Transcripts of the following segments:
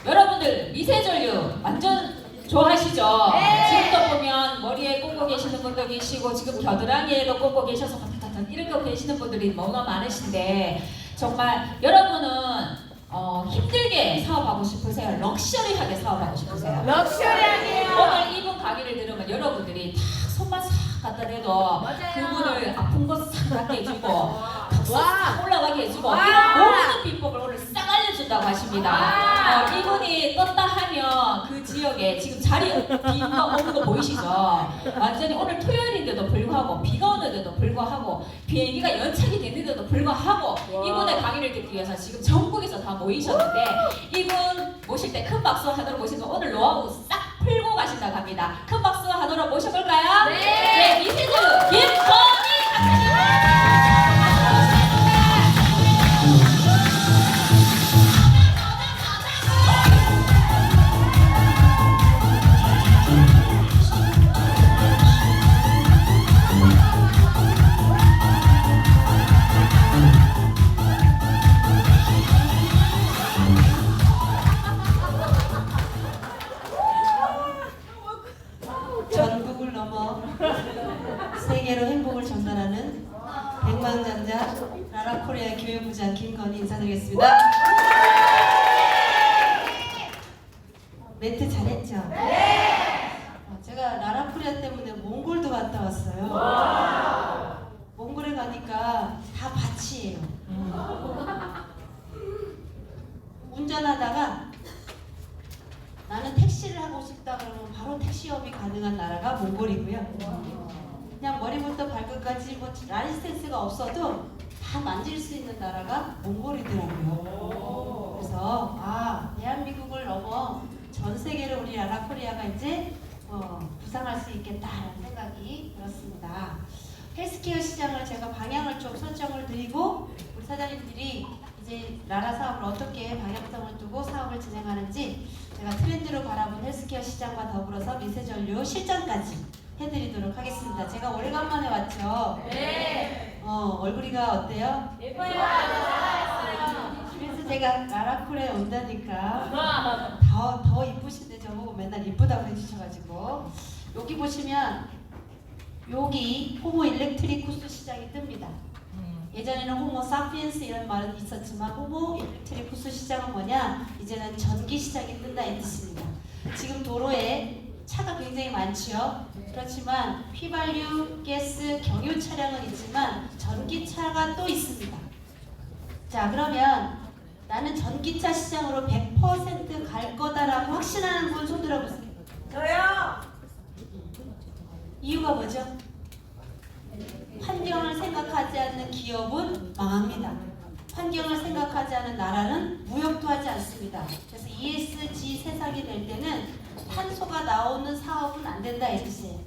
여러분들 미세전류 완전 좋아하시죠? 네. 지금도 보면 머리에 꽂고 계시는 분도 계시고 지금 겨드랑이에도 꽂고 계셔서 이렇게 계시는 분들이 너무 많으신데 정말 여러분은 힘들게 사업하고 싶으세요? 럭셔리하게 사업하고 싶으세요? 럭셔리하게요. 오늘 이분 강의를 들으면 여러분들이 다 손만 싹 갖다 대도 맞아요. 그분을 아픈 거 싹 낫게 해주고 턱 와. 싹 올라가게 해주고 와. 모든 비법을 오늘 싹 알려준다고 하십니다. 이분이 떴다 하면 그 지역에 지금 자리 빈거 없는 거 보이시죠? 완전히 오늘 토요일인데도 불구하고 비가 오는데도 불구하고 비행기가 연착이 되는데도 불구하고 이분의 강의를 듣기 위해서 지금 전국에서 다 모이셨는데 이분 모실 때 큰 박수 하도록 모시고 오늘 노하우 싹 풀고 가신다고 합니다. 큰 박수 하도록 모셔볼까요? 네, 미세전류 김건희 전국을 넘어 세계로 행복을 전달하는 백만장자 라라코리아 교육부장 김건희 인사드리겠습니다. 멘트 잘했죠? 제가 라라코리아 때문에 몽골도 갔다 왔어요. 몽골에 가니까 다 밭이에요. 운전하다가 나는 택시를 하고 싶다 그러면 바로 택시업이 가능한 나라가 몽골이고요. 그냥 머리부터 발끝까지 뭐 라이센스가 없어도 다 만질 수 있는 나라가 몽골이더라고요. 그래서 대한민국을 넘어 전 세계로 우리 라라코리아가 이제 부상할 수 있겠다라는 생각이 들었습니다. 헬스케어 시장을 제가 방향을 좀 설정을 드리고 우리 사장님들이 이제 라라 사업을 어떻게 방향성을 두고 사업을 진행하는지 제가 트렌드로 바라본 헬스케어 시장과 더불어서 미세전류 실전까지 해드리도록 하겠습니다. 제가 오래간만에 왔죠? 네. 얼굴이가 어때요? 예뻐요. 그래서 제가 라라코리아에 온다니까 더 이쁘신데 저보고 맨날 이쁘다고 해주셔가지고 여기 보시면 여기 호모 일렉트리쿠스 시장이 뜹니다. 예전에는 호모 사피엔스 이런 말은 있었지만 호모 일렉트리쿠스 시장은 뭐냐? 이제는 전기 시장이 뜬다 이 뜻입니다. 지금 도로에 차가 굉장히 많지요. 그렇지만 휘발유, 가스, 경유 차량은 있지만 전기차가 또 있습니다. 자, 그러면 나는 전기차 시장으로 100% 갈 거다라고 확신하는 분 손 들어보세요. 저요. 이유가 뭐죠? 환경을 생각하지 않는 기업은 망합니다. 환경을 생각하지 않는 나라는 무역도 하지 않습니다. 그래서 ESG 세상이 될 때는 탄소가 나오는 사업은 안 된다 이 뜻이에요.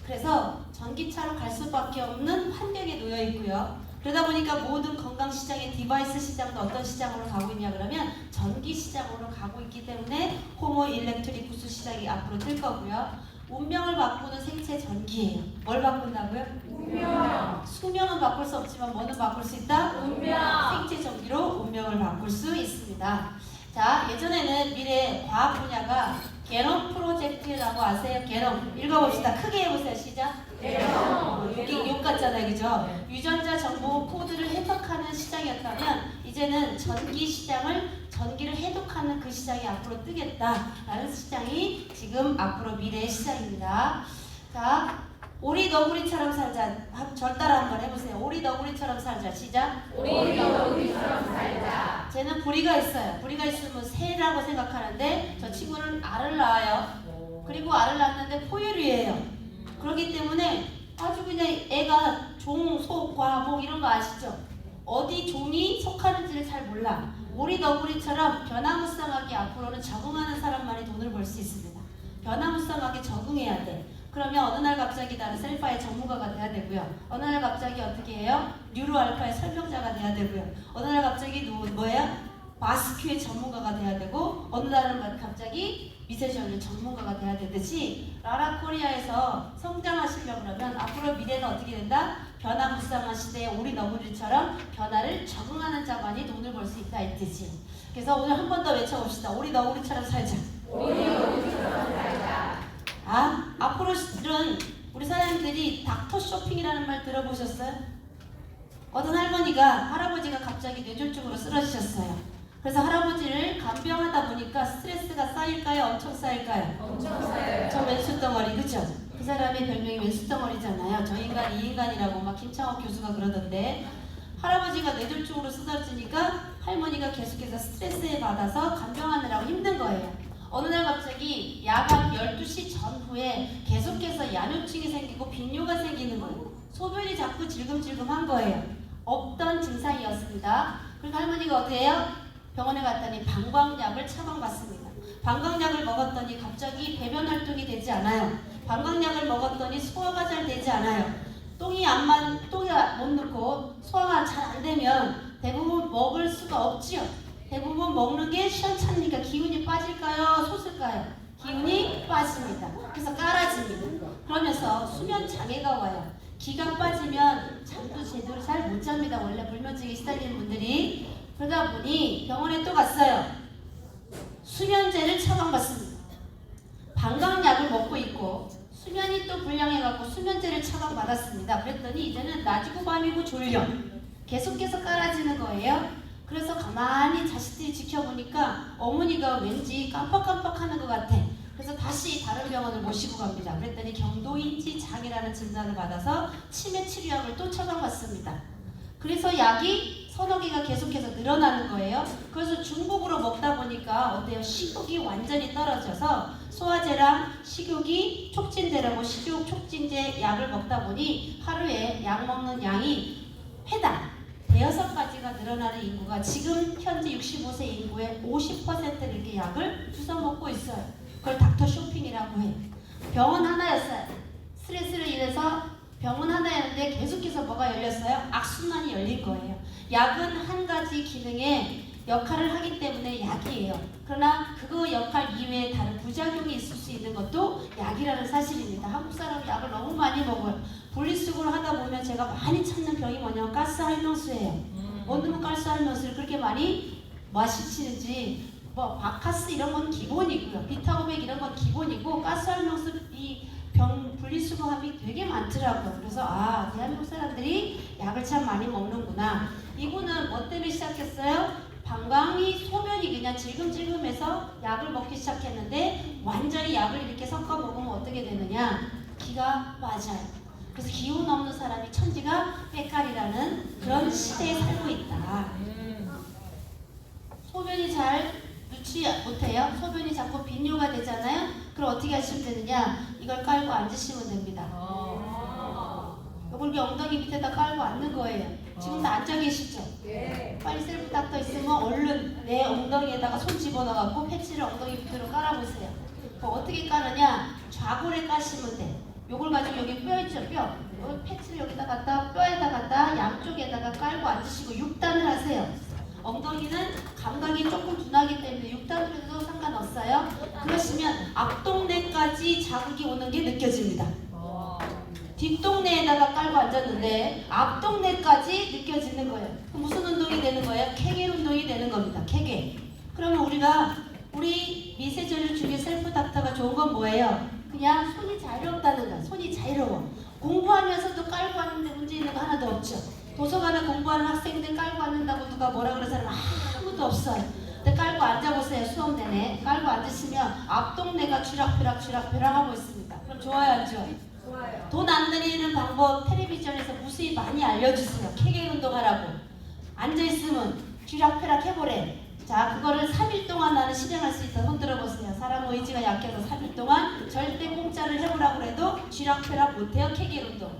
그래서 전기차로 갈 수밖에 없는 환경에 놓여 있고요. 그러다 보니까 모든 건강 시장의 디바이스 시장도 어떤 시장으로 가고 있냐 그러면 전기 시장으로 가고 있기 때문에 호모 일렉트리쿠스 시장이 앞으로 뜰 거고요. 운명을 바꾸는 생체 전기예요. 뭘 바꾼다고요? 운명. 수명은 바꿀 수 없지만 뭐는 바꿀 수 있다? 운명. 생체 전기로 운명을 바꿀 수 있습니다. 자, 예전에는 미래 과학 분야가 게놈 프로젝트라고 아세요? 게놈. 읽어봅시다. 크게 해보세요. 시작. 여기 욕 같잖아요. 그죠? 유전자 정보 코드를 해석하는 시장이었다면 이제는 전기 시장을 전기를 해독하는 그 시장이 앞으로 뜨겠다라는 시장이 지금 앞으로 미래의 시장입니다. 자, 오리 너구리처럼 살자. 절 따라 한번 해보세요. 오리 너구리처럼 살자. 시작. 우리 너구리처럼 살자. 쟤는 부리가 있어요. 부리가 있으면 새라고 생각하는데 저 친구는 알을 낳아요. 그리고 알을 낳았는데 포유류예요. 그렇기 때문에 아주 그냥 애가 종, 소, 과, 목 이런 거 아시죠? 어디 종이 속하는지를 잘 몰라. 오리 너구리처럼 변화무쌍하게 앞으로는 적응하는 사람만이 돈을 벌 수 있습니다. 변화무쌍하게 적응해야 돼. 그러면 어느 날 갑자기 나는 셀파의 전문가가 돼야 되고요. 어느 날 갑자기 어떻게 해요? 뉴로알파의 설명자가 돼야 되고요. 어느 날 갑자기 뭐야? 마스큐의 전문가가 돼야 되고 어느 날은 갑자기 미세전류 전문가가 돼야 되듯이 라라코리아에서 성장하시려고 그러면 앞으로 미래는 어떻게 된다? 변화무쌍한 시대의 오리 너구리처럼 변화를 적응하는 자만이 돈을 벌 수 있다 이 뜻이에요. 그래서 오늘 한 번 더 외쳐봅시다. 우리 너구리처럼 살자. 앞으로는 우리 사장님들이 닥터 쇼핑이라는 말 들어보셨어요? 어떤 할머니가 할아버지가 갑자기 뇌졸중으로 쓰러지셨어요. 그래서 할아버지를 간병하다 보니까 스트레스가 쌓일까요? 엄청 쌓일까요? 엄청 쌓여요. 저 왼수덩어리, 그죠? 그 사람의 별명이 왼수덩어리잖아요. 저 인간 이 인간이라고 막 김창옥 교수가 그러던데, 할아버지가 뇌졸중으로 쓰러지니까 할머니가 계속해서 스트레스에 받아서 간병하느라고 힘든 거예요. 어느 날 갑자기 야간 12시 전후에 계속해서 양요증이 생기고 빈뇨가 생기는 거예요. 소변이 자꾸 질금질금한 거예요. 없던 증상이었습니다. 그러니까 할머니가 어떻게 해요? 병원에 갔더니 방광약을 처방받습니다. 방광약을 먹었더니 갑자기 배변 활동이 되지 않아요. 방광약을 먹었더니 소화가 잘 되지 않아요. 똥이 못 넣고 소화가 잘 안 되면 대부분 먹을 수가 없지요. 대부분 먹는 게 시원찮으니까 기운이 빠질까요? 솟을까요? 기운이 빠집니다. 그래서 깔아집니다. 그러면서 수면 장애가 와요. 기가 빠지면 잠도 제대로 잘 못 잡니다. 원래 불면증에 시달리는 분들이. 그러다 보니 병원에 또 갔어요. 수면제를 처방받습니다. 방광약을 먹고 있고 수면이 또 불량해갖고 수면제를 처방받았습니다. 그랬더니 이제는 낮이고 밤이고 졸려. 계속해서 깔아지는 거예요. 그래서 가만히 자식들이 지켜보니까 어머니가 왠지 깜빡깜빡하는 것 같아. 그래서 다시 다른 병원을 모시고 갑니다. 그랬더니 경도인지 장애라는 진단을 받아서 치매 치료약을 또 처방받습니다. 그래서 약이 서너 개가 계속해서 늘어나는 거예요. 그래서 중복으로 먹다 보니까 어때요? 식욕이 완전히 떨어져서 소화제랑 식욕이 촉진되라고 식욕 촉진제 약을 먹다 보니 하루에 약 먹는 양이 회당 대여섯 가지가 늘어나는 인구가 지금 현재 65세 인구의 50%를 이렇게 약을 주워 먹고 있어요. 그걸 닥터 쇼핑이라고 해. 병원 하나였어요. 스트레스로 인해서 병원 하나였는데 계속해서 뭐가 열렸어요? 악순환이 열린 거예요. 약은 한 가지 기능에 역할을 하기 때문에 약이에요. 그러나 그 역할 이외에 다른 부작용이 있을 수 있는 것도 약이라는 사실입니다. 한국 사람 약을 너무 많이 먹어요. 분리수거를 하다 보면 제가 많이 찾는 병이 뭐냐면 가스할명수예요. 어느 가스할명수를 그렇게 많이 마시치는지 뭐 바카스 이런 건 기본이고요. 비타오백 이런 건 기본이고 가스할명수 이 병 분리수거함이 되게 많더라고요. 그래서 대한민국 사람들이 약을 참 많이 먹는구나. 이분은 뭐 때문에 시작했어요? 방광이 소변이 그냥 질금질금해서 약을 먹기 시작했는데 완전히 약을 이렇게 섞어 먹으면 어떻게 되느냐? 기가 빠져요. 그래서 기운 없는 사람이 천지가 빽깔이라는 그런 시대에 살고 있다. 소변이 잘 넣지 못해요. 소변이 자꾸 빈뇨가 되잖아요. 그럼 어떻게 하시면 되느냐? 이걸 깔고 앉으시면 됩니다. 이걸 엉덩이 밑에다 깔고 앉는 거예요. 지금 다 앉아 계시죠? 네. 빨리 셀프 닥터 있으면 얼른 내 엉덩이에다가 손 집어넣어갖고 패치를 엉덩이 밑으로 깔아보세요. 어떻게 까느냐? 좌골에 까시면 돼. 요걸 가지고 여기 뼈 있죠? 뼈. 패치를 여기다 갖다 뼈에다 갖다 양쪽에다가 깔고 앉으시고 6단을 하세요. 엉덩이는 감각이 조금 둔하기 때문에 6단으로 해도 상관없어요. 그러시면 앞동네까지 자극이 오는 게 느껴집니다. 뒷동네에다가 깔고 앉았는데 앞동네까지 느껴지는 거예요. 그럼 무슨 운동이 되는 거예요? 케겔 운동이 되는 겁니다. 케겔. 그러면 우리 미세전류 중에 셀프 닥터가 좋은 건 뭐예요? 그냥 손이 자유롭다는 거야. 손이 자유로워. 공부하면서도 깔고 앉는데 문제 있는 거 하나도 없죠. 도서관에 공부하는 학생들 깔고 앉는다고 누가 뭐라 그러는 사람 아무도 없어요. 근데 깔고 앉아보세요. 수업 내내. 깔고 앉으시면 앞동네가 쥐락펴락 하고 있습니다. 그럼 좋아요 안 좋아요? 좋아요. 돈 안 들이는 방법 텔레비전에서 무수히 많이 알려주세요. 케겔 운동하라고. 앉아있으면 쥐락펴락 해보래. 자, 그거를 3일 동안 나는 실행할 수 있어. 손 들어보세요. 사람 의지가 약해서 3일 동안 절대 공짜를 해보라고 해도 쥐락펴락 못해요. 케겔 운동.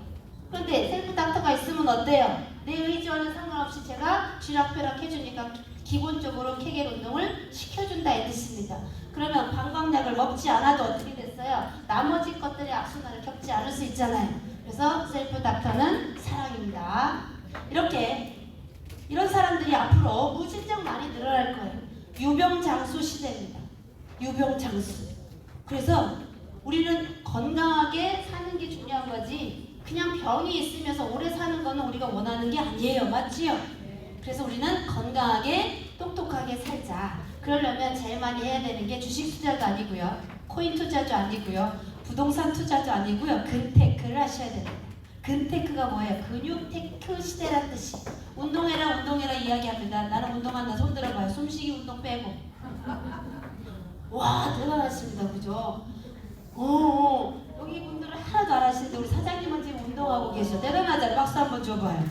그런데 셀프 닥터가 있으면 어때요? 내 의지와는 상관없이 제가 쥐락펴락 해주니까 기본적으로 케겔 운동을 시켜준다 이 뜻입니다. 그러면 방광약을 먹지 않아도 어떻게 됐어요? 나머지 것들의 악순환을 겪지 않을 수 있잖아요. 그래서 셀프 닥터는 사랑입니다. 이런 사람들이 앞으로 무진장 많이 늘어날 거예요. 유병장수 시대입니다. 유병장수. 그래서 우리는 건강하게 사는 게 중요한 거지 그냥 병이 있으면서 오래 사는 거는 우리가 원하는 게 아니에요. 맞지요? 그래서 우리는 건강하게 똑똑하게 살자. 그러려면 제일 많이 해야 되는 게 주식 투자도 아니고요. 코인 투자도 아니고요. 부동산 투자도 아니고요. 근테크를 하셔야 됩니다. 근테크가 뭐예요? 근육테크 시대란 뜻이. 운동해라 운동해라 이야기합니다. 나는 운동한다. 손 들어봐요. 숨쉬기 운동 빼고. 와 대단하십니다. 그죠? 오, 여기 분들은 하나도 안 하시는데 우리 사장님은 지금 운동하고 계셔. 대단하잖아요. 박수 한번 줘봐요.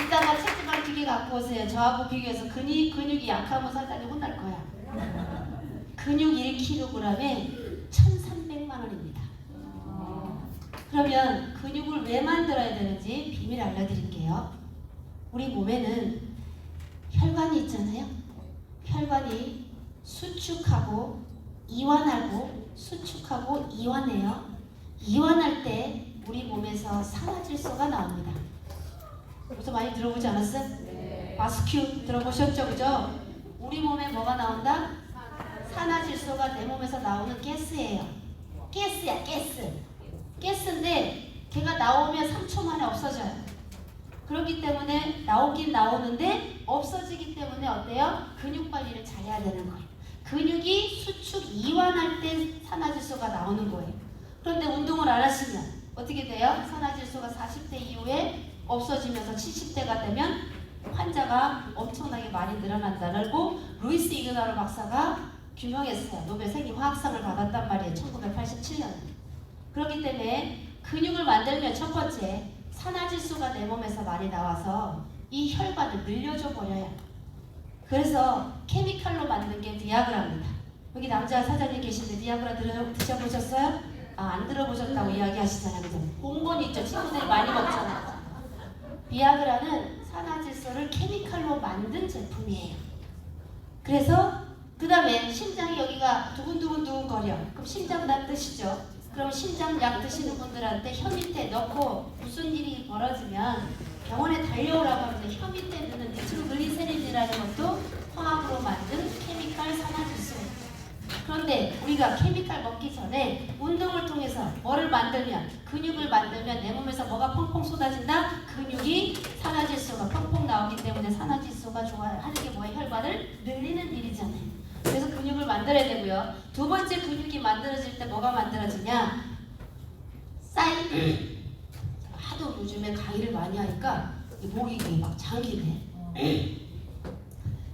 이따가 체지방 기계 갖고 오세요. 저하고 비교해서 근육이 약하면 사장님 혼날 거야. 근육 1kg에 1,300만 원입니다. 그러면 근육을 왜 만들어야 되는지 비밀 알려드릴게요. 우리 몸에는 혈관이 있잖아요. 혈관이 수축하고 이완하고 수축하고 이완해요. 이완할 때 우리 몸에서 산화질소가 나옵니다. 벌써 많이 들어보지 않았어요? 네. 마스큐 들어보셨죠? 그죠? 우리 몸에 뭐가 나온다? 산화질소가 내 몸에서 나오는 가스예요. 가스야, 가스. 가스인데 걔가 나오면 3초 만에 없어져요. 그렇기 때문에 나오긴 나오는데 없어지기 때문에 어때요? 근육 관리를 잘해야 되는 거예요. 근육이 수축 이완할 때 산화질소가 나오는 거예요. 그런데 운동을 안 하시면 어떻게 돼요? 산화질소가 40대 이후에 없어지면서 70대가 되면 환자가 엄청나게 많이 늘어난다고 루이스 이그나로 박사가 규명했어요. 노벨 생리화학상을 받았단 말이에요. 1987년에. 그렇기 때문에 근육을 만들면 첫 번째 산화질소가 내 몸에서 많이 나와서 이 혈관을 늘려줘 버려요. 그래서 케미칼로 만든 게 비아그라입니다. 여기 남자 사장님 계신데 비아그라 드셔보셨어요? 안 들어보셨다고 이야기하시잖아요. 그죠? 공본 있죠? 친구들이 많이 먹잖아요. 비아그라는 산화질소를 케미칼로 만든 제품이에요. 그래서 그 다음에 심장이 여기가 두근두근 거려. 그럼 심장단 뜻이죠. 그럼 심장약 드시는 분들한테 혀 밑에 넣고 무슨 일이 벌어지면 병원에 달려오라고 하는데 혀 밑에 넣는 니트로글리세린이라는 것도 화학으로 만든 케미칼 산화질소예요. 그런데 우리가 케미칼 먹기 전에 운동을 통해서 뭐를 만들면 근육을 만들면 내 몸에서 뭐가 펑펑 쏟아진다? 근육이 산화질소가 펑펑 나오기 때문에 산화질소가 좋아하는 게 뭐예요? 혈관을 늘리는 일이잖아요. 그래서 근육을 만들어야 되고요. 두 번째 근육이 만들어질 때 뭐가 만들어지냐? 사이클. 하도 요즘에 강의를 많이 하니까 목이 막 잠기네.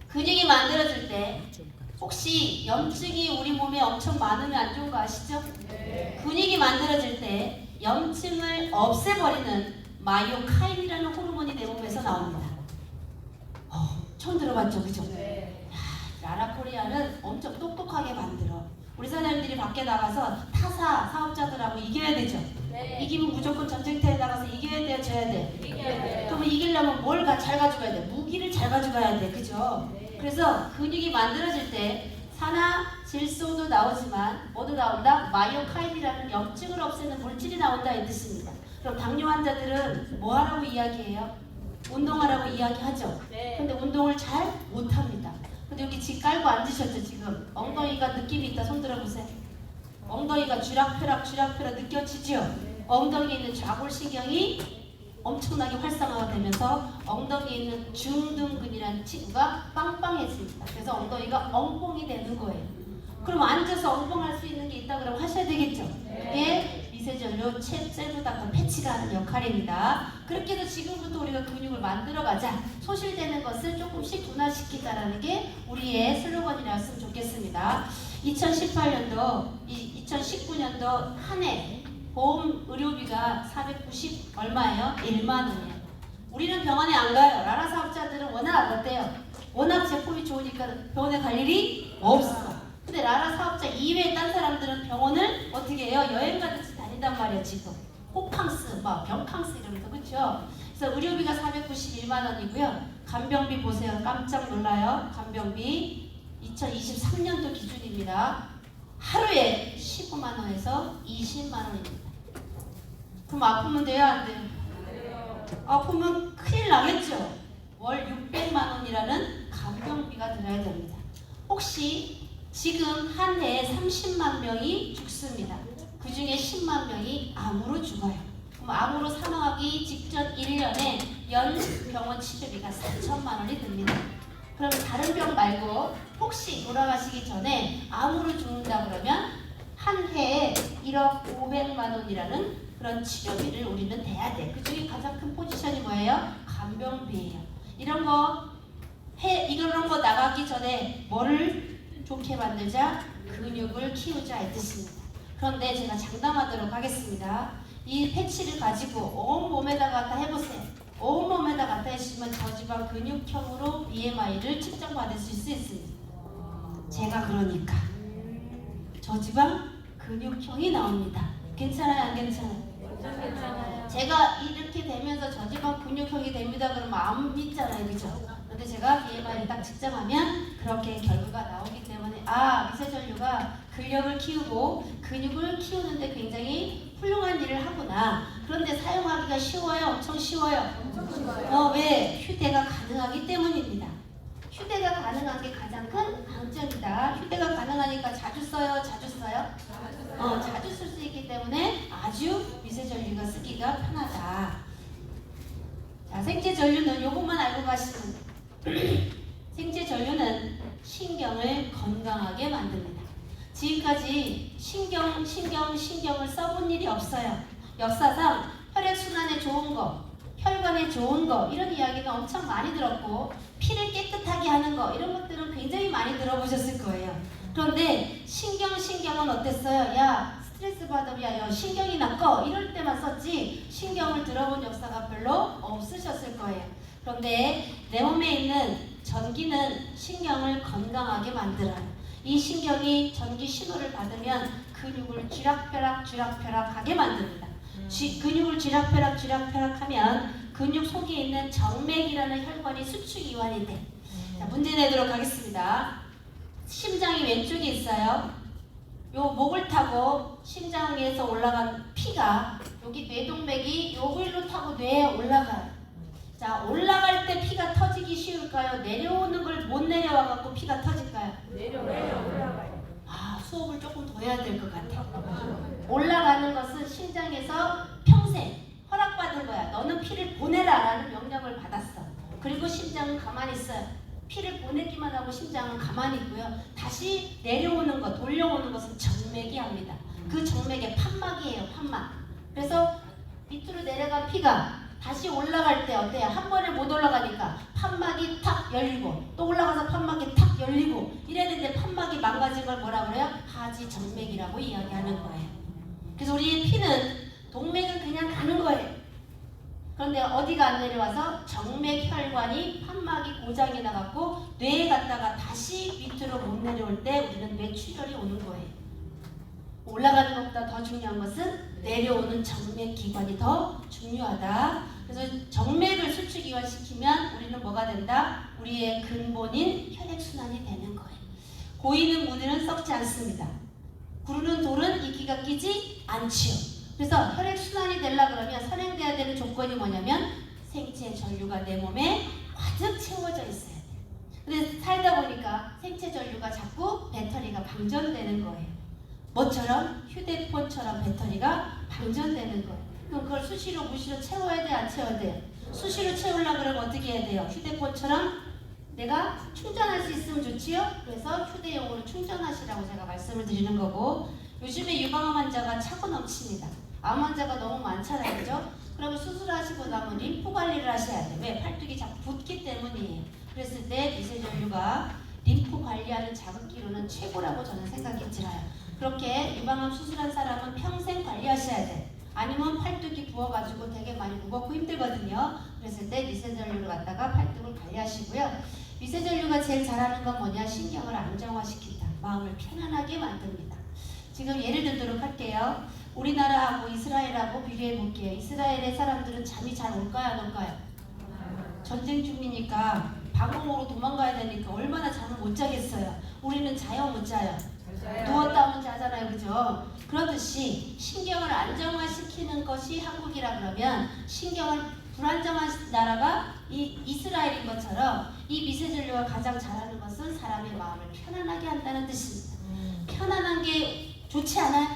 근육이 만들어질 때 혹시 염증이 우리 몸에 엄청 많으면 안 좋은 거 아시죠? 네. 근육이 만들어질 때 염증을 없애버리는 마이오카인이라는 호르몬이 내 몸에서 나옵니다. 처음 들어봤죠? 그죠? 네. 라라코리아는 엄청 똑똑하게 만들어. 우리 사장님들이 밖에 나가서 타사 사업자들하고 이겨야 되죠? 네. 이기면 무조건 전쟁터에 나가서 이겨야 돼요? 져야 돼요? 이겨야 돼요. 그러면 이기려면 뭘 잘 가져가야 돼? 무기를 잘 가져가야 돼. 그죠? 네. 그래서 근육이 만들어질 때 산화질소도 나오지만 뭐도 나온다? 마이오카인이라는 염증을 없애는 물질이 나온다 이 뜻입니다. 그럼 당뇨 환자들은 뭐 하라고 이야기해요? 운동하라고 이야기하죠. 네. 근데 운동을 잘 못합니다. 근데 여기 지 깔고 앉으셨죠 지금? 엉덩이가 느낌이 있다. 손 들어보세요. 엉덩이가 쥐락펴락 느껴지죠? 네. 엉덩이에 있는 좌골신경이 엄청나게 활성화가 되면서 엉덩이에 있는 중둔근이라는 치구가 빵빵해집니다. 그래서 엉덩이가 엉뽕이 되는 거예요. 그럼 앉아서 엉뽕할 수 있는 게 있다 그러면 하셔야 되겠죠? 그게 미세전류 셀프닥터 패치가 하는 역할입니다. 그렇게 해서 지금부터 우리가 근육을 만들어가자. 소실되는 것을 조금씩 둔화시키자라는 게 우리의 슬로건이라서 좋겠습니다. 2018년도, 2019년도 한 해 보험 의료비가 490 얼마예요? 1만 원이에요. 우리는 병원에 안 가요. 라라 사업자들은 워낙 어때요? 워낙 제품이 좋으니까 병원에 갈 일이 없어. 근데 라라 사업자 이외에 딴 사람들은 병원을 어떻게 해요? 여행 가듯이 다닌단 말이에요. 지금 호캉스, 병캉스 이러면서. 그렇죠? 그래서 의료비가 491만 원이고요. 간병비 보세요. 깜짝 놀라요. 간병비 2023년도 기준입니다. 하루에 15만 원에서 20만 원입니다. 그럼 아프면 돼요? 안 돼요? 아프면 큰일 나겠죠? 월 600만 원이라는 간병비가 들어야 됩니다. 혹시 지금 한 해에 30만 명이 죽습니다. 그 중에 10만 명이 암으로 죽어요. 그럼 암으로 사망하기 직전 1년에 연 병원 치료비가 4천만 원이 듭니다. 그럼 다른 병 말고 혹시 돌아가시기 전에 암으로 죽는다 그러면 한 해에 1억 500만 원이라는 그런 치료비를 우리는 대야 돼. 그 중에 가장 큰 포지션이 뭐예요? 간병비예요. 이런 거 나가기 전에 뭐를 좋게 만들자? 근육을 키우자 이 뜻입니다. 그런데 제가 장담하도록 하겠습니다. 이 패치를 가지고 온 몸에다 갖다 해보세요. 온 몸에다 갖다 해주시면 저지방 근육형으로 BMI를 측정받을 수 있습니다. 제가 그러니까 저지방 근육형이 나옵니다. 괜찮아요? 안 괜찮아요? 괜찮아요. 제가 이렇게 되면서 저지방 근육형이 됩니다 그러면 안 믿잖아요. 그죠? 근데 제가 BMI를 딱 측정하면 그렇게 결과가 나오기 때문에 미세전류가 근력을 키우고 근육을 키우는데 굉장히 훌륭한 일을 하구나. 그런데 사용하기가 쉬워요? 엄청 쉬워요? 엄청 쉬워요. 왜? 휴대가 가능하기 때문입니다. 휴대가 가능한 게 가장 큰 강점이다. 휴대가 가능하니까 자주 써요? 자주 써요? 자주 쓸 수 있기 때문에 아주 미세전류가 쓰기가 편하다. 자, 생체전류는 요것만 알고 가시면 생체전류는 신경을 건강하게 만듭니다. 지금까지 신경을 써본 일이 없어요. 역사상 혈액순환에 좋은 거, 혈관에 좋은 거 이런 이야기는 엄청 많이 들었고 피를 깨끗하게 하는 거 이런 것들은 굉장히 많이 들어보셨을 거예요. 그런데 신경은 어땠어요? 야 스트레스 받으면 야 신경이 나꺼 이럴 때만 썼지 신경을 들어본 역사가 별로 없으셨을 거예요. 그런데 내 몸에 있는 전기는 신경을 건강하게 만들어요. 이 신경이 전기 신호를 받으면 근육을 쥐락펴락하게 만듭니다. 근육을 쥐락펴락 하면 근육 속에 있는 정맥이라는 혈관이 수축이완이 돼. 자, 문제 내도록 하겠습니다. 심장이 왼쪽에 있어요. 요 목을 타고 심장에서 올라간 피가 여기 뇌동맥이 요길로 타고 뇌에 올라가요. 자, 올라갈 때 피가 터지기 쉬울까요? 내려오는 걸 못 내려와갖고 피가 터질까요? 올라가요. 수업을 조금 더 해야 될 것 같아요. 올라가는 것은 심장에서 평생 허락받은 거야. 너는 피를 보내라 라는 명령을 받았어. 그리고 심장은 가만히 있어요. 피를 보내기만 하고 심장은 가만히 있고요. 다시 내려오는 것, 돌려오는 것은 정맥이 합니다. 그 정맥의 판막이에요. 판막. 그래서 밑으로 내려간 피가 다시 올라갈 때 어때요? 한 번에 못 올라가니까 판막이 탁 열리고 또 올라가서 판막이 탁 열리고 이래야 되는데 판막이 망가진 걸 뭐라 그래요? 하지정맥이라고 이야기하는 거예요. 그래서 우리의 피는 동맥은 그냥 가는 거예요. 그런데 어디가 안 내려와서 정맥혈관이 판막이 고장이 나갖고 뇌에 갔다가 다시 밑으로 못 내려올 때 우리는 뇌출혈이 오는 거예요. 올라가는 것보다 더 중요한 것은 내려오는 정맥기관이 더 중요하다. 그래서 정맥을 수축이완시키면 우리는 뭐가 된다? 우리의 근본인 혈액순환이 되는 거예요. 고이는 무드는 썩지 않습니다. 구르는 돌은 이끼가 끼지 않지요. 그래서 혈액순환이 되려고 그러면 선행돼야 되는 조건이 뭐냐면 생체 전류가 내 몸에 가득 채워져 있어야 돼요. 근데 살다 보니까 생체 전류가 자꾸 배터리가 방전되는 거예요. 뭐처럼? 휴대폰처럼 배터리가 방전되는 거예요. 그럼 그걸 수시로 무시로 채워야 돼? 안 채워야 돼요? 수시로 채우려고 그러면 어떻게 해야 돼요? 휴대폰처럼 내가 충전할 수 있으면 좋지요? 그래서 휴대용으로 충전하시라고 제가 말씀을 드리는 거고 요즘에 유방암 환자가 차고 넘칩니다. 암 환자가 너무 많잖아요. 그죠? 그러면 수술하시고 나면 림프 관리를 하셔야 돼요. 왜? 팔뚝이 자꾸 붓기 때문이에요. 그랬을 때 미세전류가 림프 관리하는 자극기로는 최고라고 저는 생각이 들어요. 그렇게 유방암 수술한 사람은 평생 관리하셔야 돼. 아니면 팔뚝이 부어가지고 되게 많이 무겁고 힘들거든요. 그랬을 때 미세전류를 갖다가 팔뚝을 관리하시고요. 미세전류가 제일 잘하는 건 뭐냐? 신경을 안정화시킨다. 마음을 편안하게 만듭니다. 지금 예를 들도록 할게요. 우리나라하고 이스라엘하고 비교해 볼게요. 이스라엘의 사람들은 잠이 잘 올까요? 안 올까요? 전쟁 중이니까 방공으로 도망가야 되니까 얼마나 잠을 못 자겠어요. 우리는 자요 못 자요? 누웠다 하면 자잖아요. 그죠? 그렇듯이 신경을 안정화시키는 것이 한국이라 그러면 신경을 불안정한 나라가 이 이스라엘인 것처럼 이 미세전류가 가장 잘하는 것은 사람의 마음을 편안하게 한다는 뜻입니다. 편안한 게 좋지 않아요?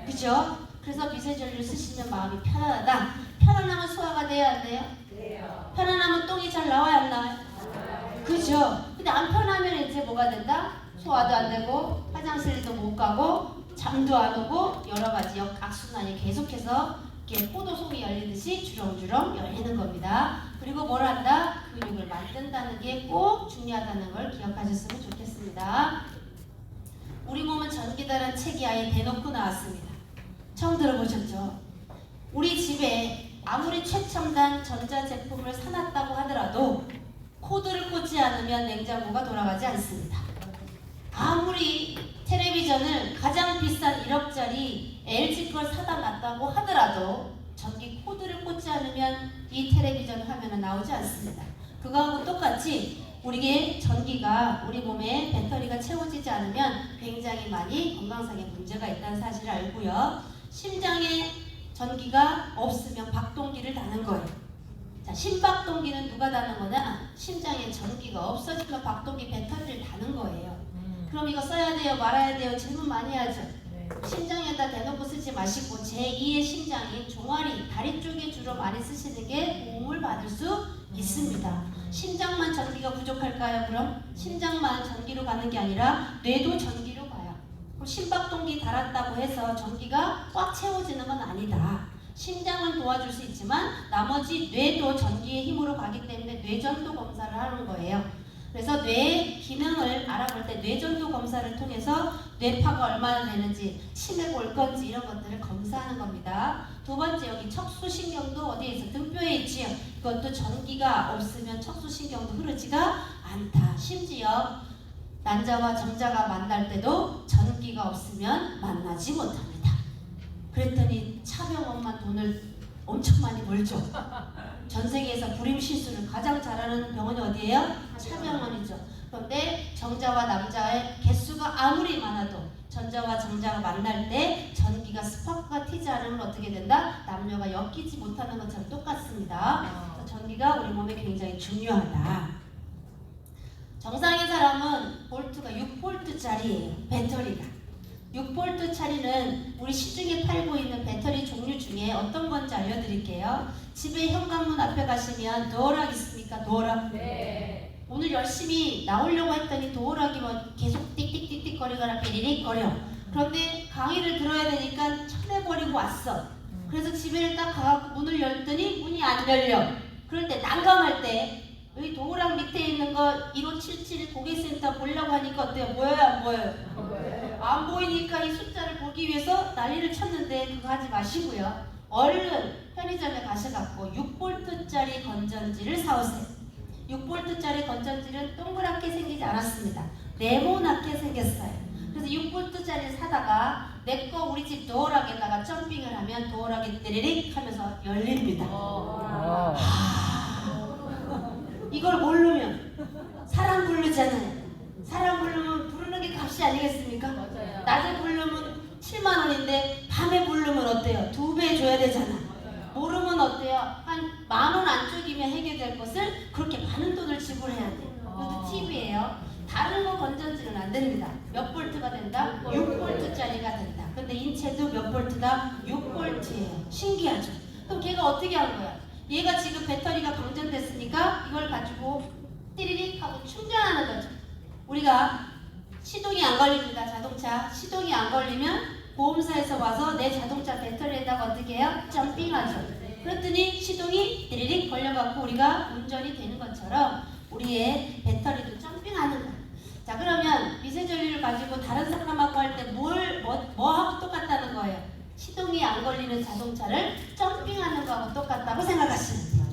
그죠? 그래서 미세전류 쓰시면 마음이 편안하다. 편안하면 소화가 돼야 안 돼요? 편안하면 똥이 잘 나와요, 안 나와요? 그죠? 근데 안 편하면 이제 뭐가 된다? 소화도 안 되고 화장실도 못 가고 잠도 안 오고 여러 가지 악순환이 계속해서 이렇게 포도송이 열리듯이 주렁주렁 열리는 겁니다. 그리고 뭘 한다? 근육을 만든다는 게 꼭 중요하다는 걸 기억하셨으면 좋겠습니다. 우리 몸은 전기다란 책이 아예 대놓고 나왔습니다. 처음 들어보셨죠? 우리 집에 아무리 최첨단 전자제품을 사놨다고 하더라도 코드를 꽂지 않으면 냉장고가 돌아가지 않습니다. 아무리 텔레비전을 가장 비싼 1억짜리 LG 걸 사다 놨다고 하더라도 전기 코드를 꽂지 않으면 이 텔레비전 화면은 나오지 않습니다. 그거하고 똑같이 우리의 전기가 우리 몸에 배터리가 채워지지 않으면 굉장히 많이 건강상의 문제가 있다는 사실을 알고요. 심장에 전기가 없으면 박동기를 다는 거예요. 자, 심박동기는 누가 다는 거냐? 심장에 전기가 없어지면 박동기 배터리를 다는 거예요. 그럼 이거 써야 돼요? 말아야 돼요? 질문 많이 하죠. 심장에다 대놓고 쓰지 마시고 제2의 심장인 종아리, 다리 쪽에 주로 많이 쓰시는 게 도움을 받을 수 있습니다. 심장만 전기가 부족할까요? 그럼 심장만 전기로 가는 게 아니라 뇌도 전기로 가요. 그럼 심박동기 달았다고 해서 전기가 꽉 채워지는 건 아니다. 심장은 도와줄 수 있지만 나머지 뇌도 전기의 힘으로 가기 때문에 뇌전도 검사를 하는 거예요. 그래서 뇌 기능을 알아볼 때 뇌전도 검사를 통해서 뇌파가 얼마나 되는지, 치매가 올 건지 이런 것들을 검사하는 겁니다. 두 번째, 여기 척수신경도 어디에 있어? 등뼈에 있지요. 이것도 전기가 없으면 척수신경도 흐르지가 않다. 심지어 난자와 정자가 만날 때도 전기가 없으면 만나지 못합니다. 그랬더니 차병원만 돈을 엄청 많이 벌죠. 전 세계에서 불임 시술을 가장 잘하는 병원이 어디예요? 차병원이죠. 그런데 정자와 남자의 개수가 아무리 많아도 전자와 정자가 만날 때 전기가 스파크가 튀지 않으면 어떻게 된다? 남녀가 엮이지 못하는 것처럼 똑같습니다. 그래서 전기가 우리 몸에 굉장히 중요하다. 정상인 사람은 볼트가 6볼트짜리예요. 배터리가. 6볼트짜리는 우리 시중에 팔고 있는 배터리 종류 중에 어떤 건지 알려드릴게요. 집에 현관문 앞에 가시면 도어락 있습니까? 도어락? 네. 오늘 열심히 나오려고 했더니 도어락이 뭐 계속 띡띡띡띡 거리거나 삐리릭 거려. 그런데 강의를 들어야 되니까 쳐내버리고 왔어. 그래서 집에 딱 가갖고 문을 열더니 문이 안 열려. 그럴 때 난감할 때 여기 도어락 밑에 있는 거 1577 고객센터 보려고 하니까 어때요? 보여요? 안 보여요? 안 보이니까 이 숫자를 보기 위해서 난리를 쳤는데 그거 하지 마시고요. 얼른 편의점에 가셔갖고 6볼트짜리 건전지를 사오세요. 6볼트짜리 건전지는 동그랗게 생기지 않았습니다. 네모나게 생겼어요. 그래서 6볼트짜리를 사다가 내 거 우리 집 도어락에다가 점핑을 하면 도어락이 띠리릭 하면서 열립니다. 이걸 모르면 사람 부르잖아요. 사람 부르면 부르는 게 값이 아니겠습니까? 맞아요. 낮에 부르면 7만 원인데 밤에 부르면 어때요? 2배 줘야 되잖아. 모르면 어때요? 한 10,000원 안쪽이면 해결될 것을 그렇게 많은 돈을 지불해야 돼요. 이것도 팁이에요. 다른 거 건전지는 안 됩니다. 몇 볼트가 된다? 6볼트짜리가 된다. 근데 인체도 몇 볼트다? 6볼트예요. 신기하죠? 그럼 걔가 어떻게 한 거야? 얘가 지금 배터리가 방전됐으니까 이걸 가지고 띠리릭 하고 충전하는 거죠. 우리가 시동이 안 걸립니다. 자동차 시동이 안 걸리면 보험사에서 와서 내 자동차 배터리에다가 어떻게 해요? 점핑하죠. 그랬더니 시동이 띠리릭 걸려갖고 우리가 운전이 되는 것처럼 우리의 배터리도 점핑하는 거예요. 자, 그러면 미세전류를 가지고 다른 사람하고 할 때 뭐하고 똑같다는 거예요? 시동이 안 걸리는 자동차를 점핑하는 거하고 똑같다고 생각하시면 돼요.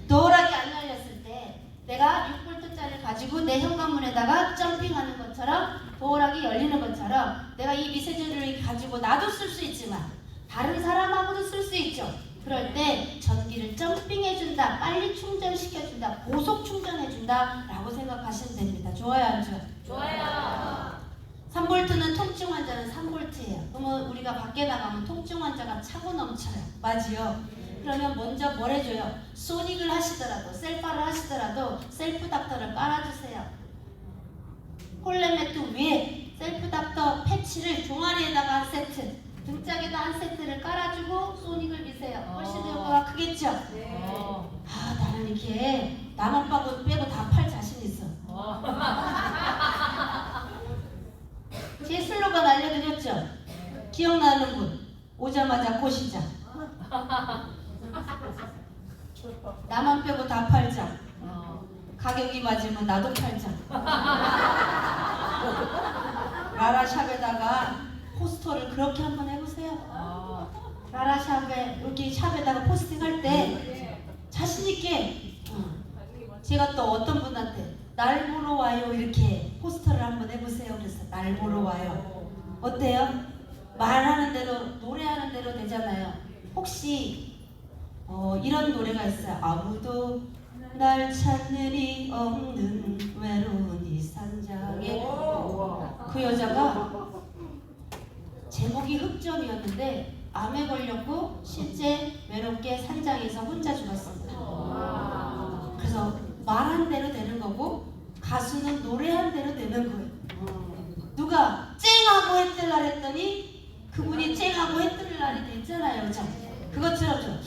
도어락이 안 열렸을 때 내가 6볼트짜리를 가지고 내 현관문에다가 점핑하는 것처럼 도어락이 열리는 것처럼 내가 이 미세전류를 가지고 나도 쓸 수 있지만 다른 사람하고도 쓸 수 있죠. 그럴 때 전기를 점핑해준다, 빨리 충전시켜준다, 고속 충전해준다 라고 생각하시면 됩니다. 좋아요, 안 좋아요? 좋아요. 3볼트는 통증 환자는 3볼트예요. 그러면 우리가 밖에 나가면 통증 환자가 차고 넘쳐요. 맞지요? 그러면 먼저 뭘 해줘요? 소닉을 하시더라도 셀파를 하시더라도 셀프 닥터를 깔아주세요. 콜레메트 위에 셀프 닥터 패치를 종아리에다가 한 세트, 등짝에다 한 세트를 깔아주고 소닉을 미세요. 훨씬 더 효과가 크겠죠? 네. 나는 이렇게 나만 빼고 다 팔 자신 있어. 제 슬로건 알려드렸죠? 기억나는 분? 오자마자 꼬시자. 나만 빼고 다 팔자. 가격이 맞으면 나도 팔자. 라라샵에다가 포스터를 그렇게 한번 해보세요. 라라샵에 여기 샵에다가 포스팅할 때 자신 있게 제가 또 어떤 분한테 날 보러 와요 이렇게 포스터를 한번 해보세요. 그래서 날 보러 와요. 어때요? 말하는 대로 노래하는 대로 되잖아요. 혹시 이런 노래가 있어요. 아무도 날 찾는 이 없는 외로운 이 산장에 그 여자가 제목이 흑점이었는데 암에 걸렸고 실제 외롭게 산장에서 혼자 죽었습니다. 그래서 말한 대로 되는 거고 가수는 노래한 대로 되는 거예요. 누가 쨍하고 했들날 했더니 그분이 쨍하고 했들 날이 됐잖아요. 그죠? 그것처럼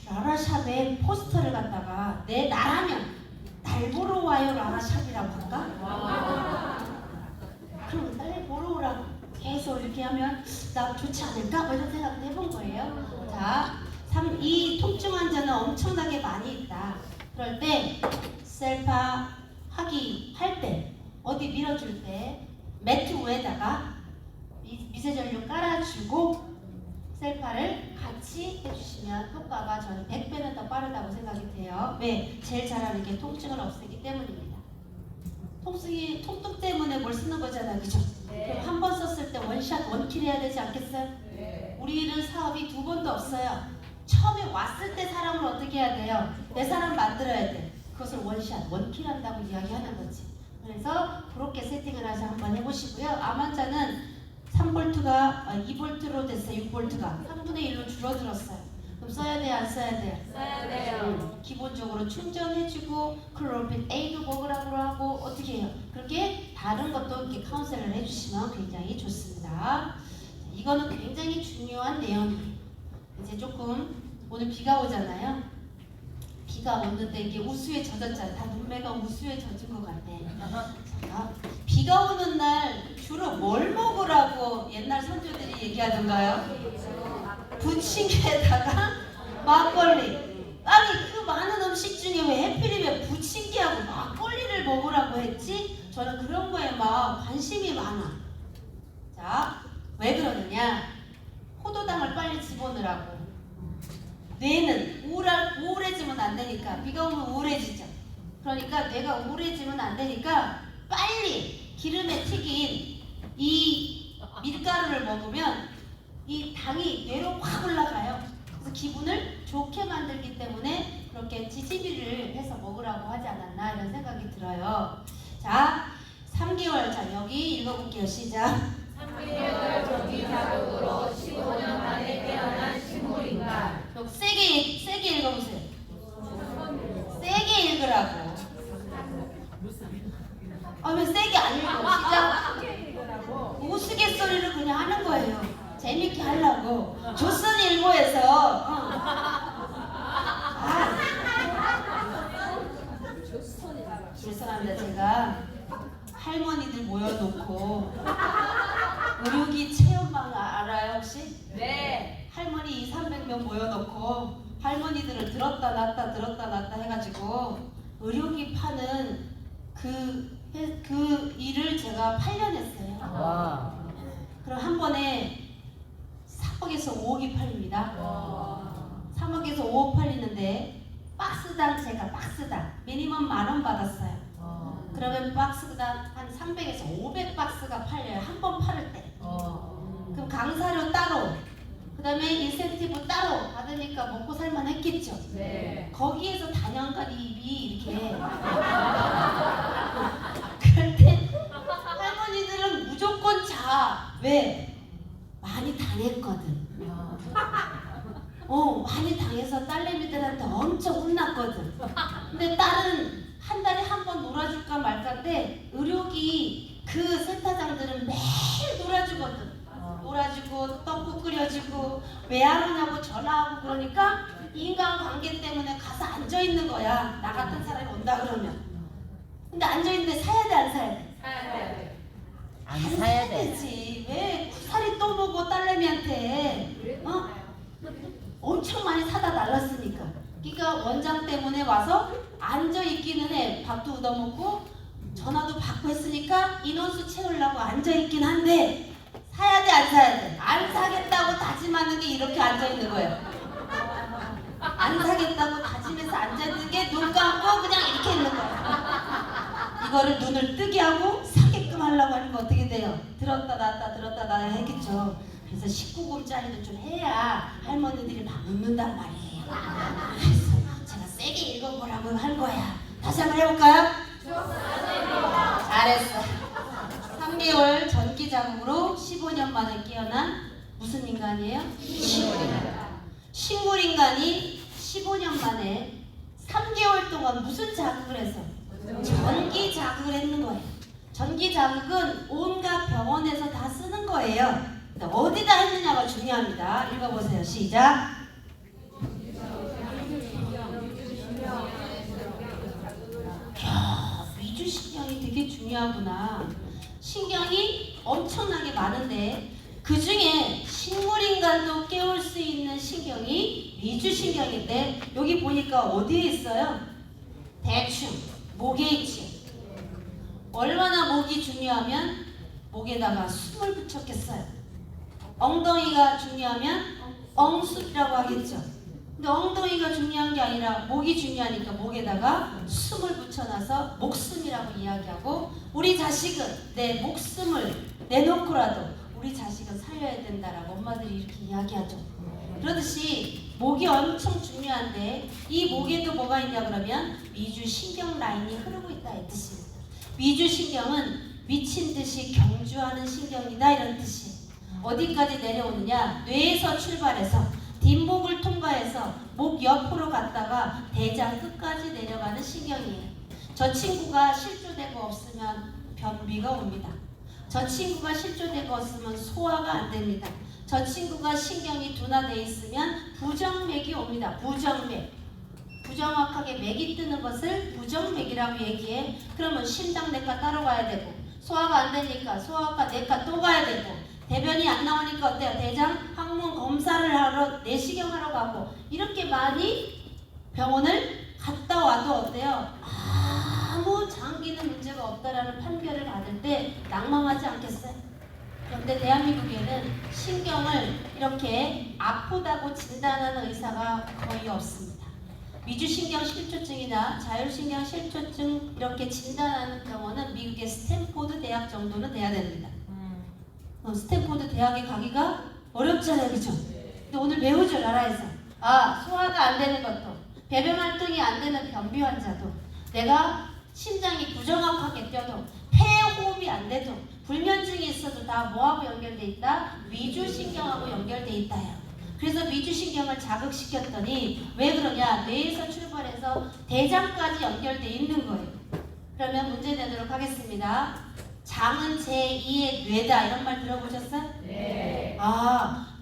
라라샵에 포스터를 갖다가 내 나라면 날 보러 와요 라라샵이라고 할까? 그럼 날 보러 오라고 계속 이렇게 하면 나 좋지 않을까? 뭐 이런 생각도 해본 거예요. 자, 이 통증 환자는 엄청나게 많이 있다. 그럴 때 셀파 할 때 어디 밀어줄 때 매트 위에다가 미세전류 깔아주고 셀파를 같이 해주시면 효과가 저는 100배는 더 빠르다고 생각이 돼요. 왜? 제일 잘하는 게 통증을 없애기 때문입니다. 통증 때문에 뭘 쓰는 거잖아요. 그죠? 네. 한 번 썼을 때 원샷 원킬 해야 되지 않겠어요? 네. 우리는 사업이 2번도 없어요. 처음에 왔을 때 사람을 어떻게 해야 돼요? 내 사람 만들어야 돼. 그것을 원샷 원킬 한다고 이야기하는 거지. 그래서 그렇게 세팅을 해서 한번 해보시고요. 암 환자는 3볼트가 2볼트로 됐어요. 6볼트가 3분의 1로 줄어들었어요. 그럼 써야 돼요? 안 써야 돼요? 써야 돼요. 기본적으로 충전해주고 클로로핀 A도 먹으라고 하고 어떻게 해요? 그렇게 다른 것도 이렇게 카운셀을 해주시면 굉장히 좋습니다. 이거는 굉장히 중요한 내용이에요. 이제 조금 오늘 비가 오잖아요. 비가 오는데 이게 우수에 젖었잖아요. 다 눈매가 우수에 젖은 것 같네. 자, 비가 오는 날 주로 뭘 먹으라고 옛날 선조들이 얘기하던가요? 부침개에다가 막걸리. 아니 그 많은 음식 중에 왜 해필이면 부침개하고 막걸리를 먹으라고 했지? 저는 그런 거에 막 관심이 많아. 자, 왜 그러느냐? 포도당을 빨리 집어넣으라고. 뇌는 우울해지면 안 되니까. 비가 오면 우울해지죠. 그러니까 뇌가 우울해지면 안 되니까 빨리 기름에 튀긴 이 밀가루를 먹으면 이 당이 뇌로 확 올라가요. 그래서 기분을 좋게 만들기 때문에 그렇게 지지비를 해서 먹으라고 하지 않았나 이런 생각이 들어요. 자, 3개월. 자, 여기 읽어볼게요. 시작. 3개월 정기 자극으로 15년 만에 깨어난 식물인간. 세게 읽어보세요. 세게 읽으라고. 왜 세게 안 읽어? 시작. 우스갯소리를 그냥 하는 거예요. 재밌게 하려고. 조선일보에서 죄송합니다. 제가 할머니들 모여놓고 의료기 체험방 알아요 혹시? 네. 할머니 200~300명 모여놓고 할머니들을 들었다 놨다 해가지고 의료기 파는 그 일을 제가 8년 했어요. 와. 그럼 한 번에 3억에서 5억이 팔립니다. 3억에서 5억 팔리는데 박스당 제가 미니멈 10,000원 받았어요. 그러면 박스당 한 300에서 500박스가 팔려요. 한 번 팔을 때. 그럼 강사료 따로, 그 다음에 인센티브 따로 받으니까 먹고 살만 했겠죠. 네. 거기에서 단연간 이익이 이렇게. 그럴 때 할머니들은 무조건 자. 왜? 많이 당했거든. 많이 당해서 딸내미들한테 엄청 혼났거든. 근데 딸은 한 달에 한 번 놀아줄까 말까인데 의료기 그 센터장들은 매일 놀아주거든. 놀아주고 떡국 끓여주고 왜 안 오냐고 전화하고 그러니까 인간관계 때문에 가서 앉아있는 거야. 나 같은 사람이 온다 그러면. 근데 앉아있는데 사야 돼 안 사야 돼? 사야 돼. 안 사야 돼. 되지. 왜 구사리 또 먹어 딸내미한테. 엄청 많이 사다 날랐으니까. 그러니까 원장 때문에 와서 앉아있기는 해. 밥도 얻어먹고 전화도 받고 했으니까 인원수 채우려고 앉아있긴 한데 사야 돼 안 사야 돼? 안 사겠다고 다짐하는 게 이렇게 앉아있는 거예요. 안 사겠다고 다짐해서 앉아있는 게 눈 감고 그냥 이렇게 있는 거야. 이거를 눈을 뜨게 하고 사게끔 하려고 하는 거 어떻게 돼요? 들었다 놨다 들었다 놨다 했겠죠. 그래서 19금짜리도 좀 해야 할머니들이 막 웃는단 말이에요. 그래서 제가 세게 읽어보라고 한 거야. 다시 한번 해볼까요? 잘했어. 3개월 전기 자국으로 15년 만에 깨어난 무슨 인간이에요? 식물인간이 15년 만에 3개월 동안 무슨 자극을 해서? 전기 자극을 했는 거예요. 전기 자극은 온갖 병원에서 다 쓰는 거예요. 어디다 했느냐가 중요합니다. 읽어보세요. 시작. 이야, 위주신경이 되게 중요하구나. 신경이 엄청나게 많은데 그 중에 식물인간도 깨울 수 있는 신경이 위주신경인데 여기 보니까 어디에 있어요? 대충 목에 있지. 얼마나 목이 중요하면 목에다가 숨을 붙였겠어요. 엉덩이가 중요하면 엉숲이라고 하겠죠. 근데 엉덩이가 중요한 게 아니라 목이 중요하니까 목에다가 숨을 붙여놔서 목숨이라고 이야기하고 우리 자식은 내 목숨을 내놓고라도 우리 자식은 살려야 된다라고 엄마들이 이렇게 이야기하죠. 그러듯이 목이 엄청 중요한데 이 목에도 뭐가 있냐 그러면 위주신경 라인이 흐르고 있다 이 뜻입니다. 위주신경은 미친 듯이 경주하는 신경이다 이런 뜻이에요. 어디까지 내려오느냐? 뇌에서 출발해서 뒷목을 통과해서 목 옆으로 갔다가 대장 끝까지 내려가는 신경이에요. 저 친구가 실조되고 없으면 변비가 옵니다. 저 친구가 실조되고 없으면 소화가 안 됩니다. 저 친구가 신경이 둔화되어 있으면 부정맥이 옵니다. 부정맥. 부정확하게 맥이 뜨는 것을 부정맥이라고 얘기해. 그러면 심장내과 따로 가야 되고 소화가 안 되니까 소아과 내과 또 가야 되고 대변이 안 나오니까 어때요? 대장 항문 검사를 하러 내시경하러 가고 이렇게 많이 병원을 갔다 와도 어때요? 아무 장기는 문제가 없다라는 판별을 받을 때 낭망하지 않겠어요? 그런데 대한민국에는 신경을 이렇게 아프다고 진단하는 의사가 거의 없습니다. 위주신경 실조증이나 자율신경 실조증 이렇게 진단하는 병원은 미국의 스탠포드 대학 정도는 돼야 됩니다. 스탠포드 대학에 가기가 어렵잖아요, 그죠? 근데 오늘 배우죠, 나라에서. 소화가 안 되는 것도, 배변 활동이 안 되는 변비 환자도, 내가 심장이 부정확하게 뛰어도, 폐호흡이 안 돼도, 불면증이 있어도 다 뭐하고 연결돼 있다? 위주신경하고 연결돼 있다요. 그래서 위주신경을 자극시켰더니 왜 그러냐? 뇌에서 출발해서 대장까지 연결돼 있는 거예요. 그러면 문제 내도록 하겠습니다. 장은 제2의 뇌다 이런 말 들어보셨어요? 네.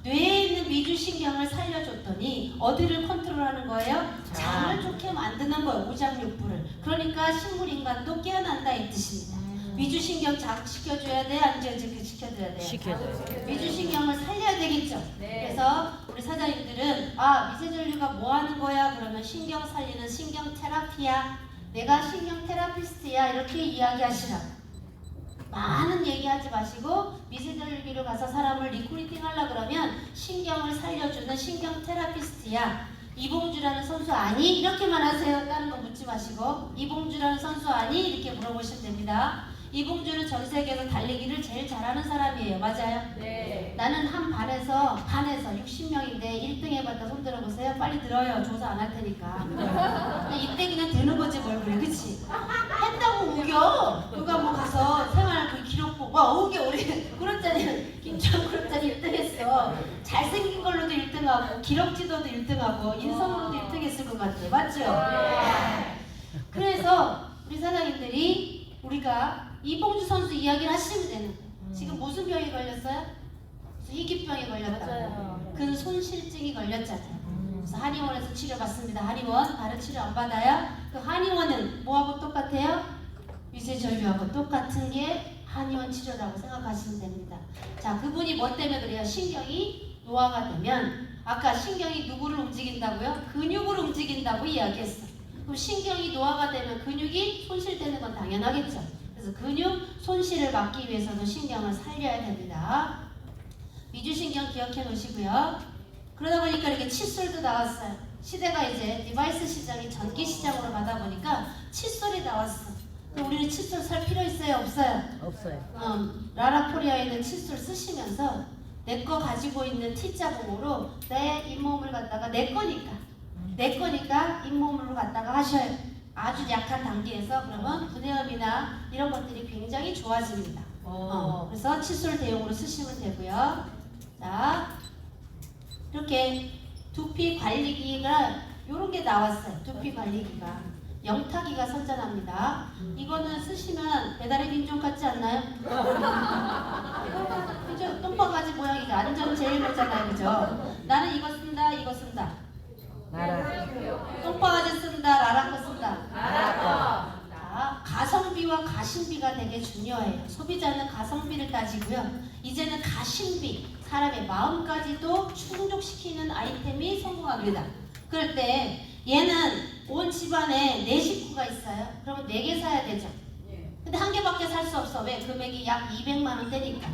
뇌에 있는 위주신경을 살려줬더니 어디를 컨트롤하는 거예요? 장을 좋게 만드는 거예요. 오장육부를. 그러니까 식물인간도 깨어난다 이 뜻입니다. 위주신경 자극시켜줘야 돼? 안 자극시켜줘야 돼요? 시켜줘요. 위주신경을 살려야 되겠죠? 네. 그래서 우리 사장님들은 미세전류가 뭐 하는 거야? 그러면 신경 살리는 신경 테라피야. 내가 신경 테라피스트야 이렇게 이야기하시라. 많은 얘기하지 마시고 미세전류기로 가서 사람을 리크루팅 하려 그러면 신경을 살려주는 신경 테라피스트야. 이봉주라는 선수 아니? 이렇게만 하세요. 다른 거 묻지 마시고 이봉주라는 선수 아니? 이렇게 물어보시면 됩니다. 이봉주는 전 세계에서 달리기를 제일 잘하는 사람이에요. 맞아요? 네. 나는 한 반에서 60명인데 1등 해봤다 손 들어보세요. 빨리 들어요. 조사 안 할 테니까. 그냥 이때 그냥 되는 거지 뭘 그래. 그치? 했다고 우겨. 누가 뭐 가서 생활 그 기록 보고 우겨. 우리 그렇잖아요. 김천 그렇잖아요. 1등 했어. 잘생긴 걸로도 1등하고 기록지도도 1등하고 인성으로도 1등 했을 것 같아. 맞죠? 그래서 우리 사장님들이 우리가 이봉주 선수 이야기를 하시면 되는 거예요. 지금 무슨 병이 걸렸어요? 희귀병이 걸렸다고. 근 손실증이 걸렸잖아요. 그래서 한의원에서 치료받습니다. 한의원 다른 치료 안 받아요. 그 한의원은 뭐하고 똑같아요? 위세전류하고 똑같은 게 한의원 치료라고 생각하시면 됩니다. 자, 그분이 뭐 때문에 그래요? 신경이 노화가 되면 아까 신경이 누구를 움직인다고요? 근육을 움직인다고 이야기했어. 그럼 신경이 노화가 되면 근육이 손실되는 건 당연하겠죠. 그래서 근육 손실을 막기 위해서도 신경을 살려야 됩니다. 미주신경 기억해 놓으시고요. 그러다 보니까 이렇게 칫솔도 나왔어요. 시대가 이제 디바이스 시장이 전기 시장으로 가다 보니까 칫솔이 나왔어. 그럼 우리는 칫솔 살 필요 있어요? 없어요? 없어요. 라라코리아에 있는 칫솔 쓰시면서 내 거 가지고 있는 T자봉으로 내 잇몸을 갖다가 내 거니까 잇몸으로 갖다가 하셔요. 아주 약한 단계에서 그러면 구내염이나 이런 것들이 굉장히 좋아집니다. 그래서 칫솔 대용으로 쓰시면 되고요. 자, 이렇게 두피 관리기가 이런 게 나왔어요. 두피 관리기가. 영타기가 선전합니다. 이거는 쓰시면 배달의 민족 같지 않나요? 그죠? 똥바가지 모양이죠. 안전 제일 거잖아요. 그죠? 나는 이거 쓴다, 이거 쓴다. 나라. 똥바가지 쓴다, 라라 거 쓴다. 나라 자, 가성비와 가심비가 되게 중요해요. 소비자는 가성비를 따지고요. 이제는 가심비, 사람의 마음까지도 충족시키는 아이템이 성공합니다. 그럴 때 얘는 온 집안에 4식구가 있어요. 그러면 4개 사야 되죠. 근데 한 개밖에 살 수 없어. 왜? 금액이 약 200만 원대니까.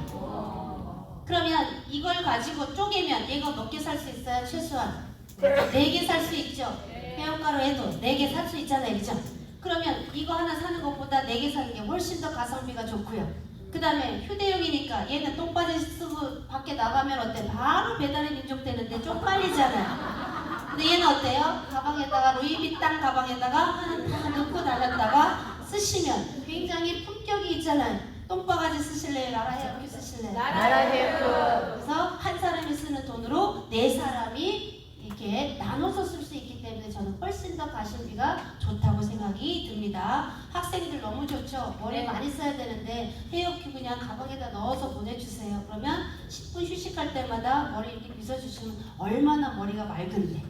그러면 이걸 가지고 쪼개면 얘가 몇 개 살 수 있어요? 최소한 4개 살 수 있죠. 회원가로 해도 4개 살 수 있잖아요. 그죠? 그러면 이거 하나 사는 것보다 4개 사는 게 훨씬 더 가성비가 좋고요. 그 다음에 휴대용이니까 얘는 똥바지 쓰고 밖에 나가면 어때? 바로 배달의 민족 되는데 쪽팔리잖아요. 근데 얘는 어때요? 가방에다가 루이비땅 가방에다가 하나 넣고 다녔다가 쓰시면 굉장히 품격이 있잖아요. 똥바가지 쓰실래요? 라라 헤어큐 쓰실래요? 나라 헤어큐. 그래서 한 사람이 쓰는 돈으로 4사람이 이렇게 나눠서 쓸 수 있기 때문에 저는 훨씬 더 가심비가 좋다고 생각이 듭니다. 학생들 너무 좋죠. 머리 많이 써야 되는데 헤어큐 그냥 가방에다 넣어서 보내주세요. 그러면 10분 휴식할 때마다 머리 이렇게 빗어주시면 얼마나 머리가 맑은데.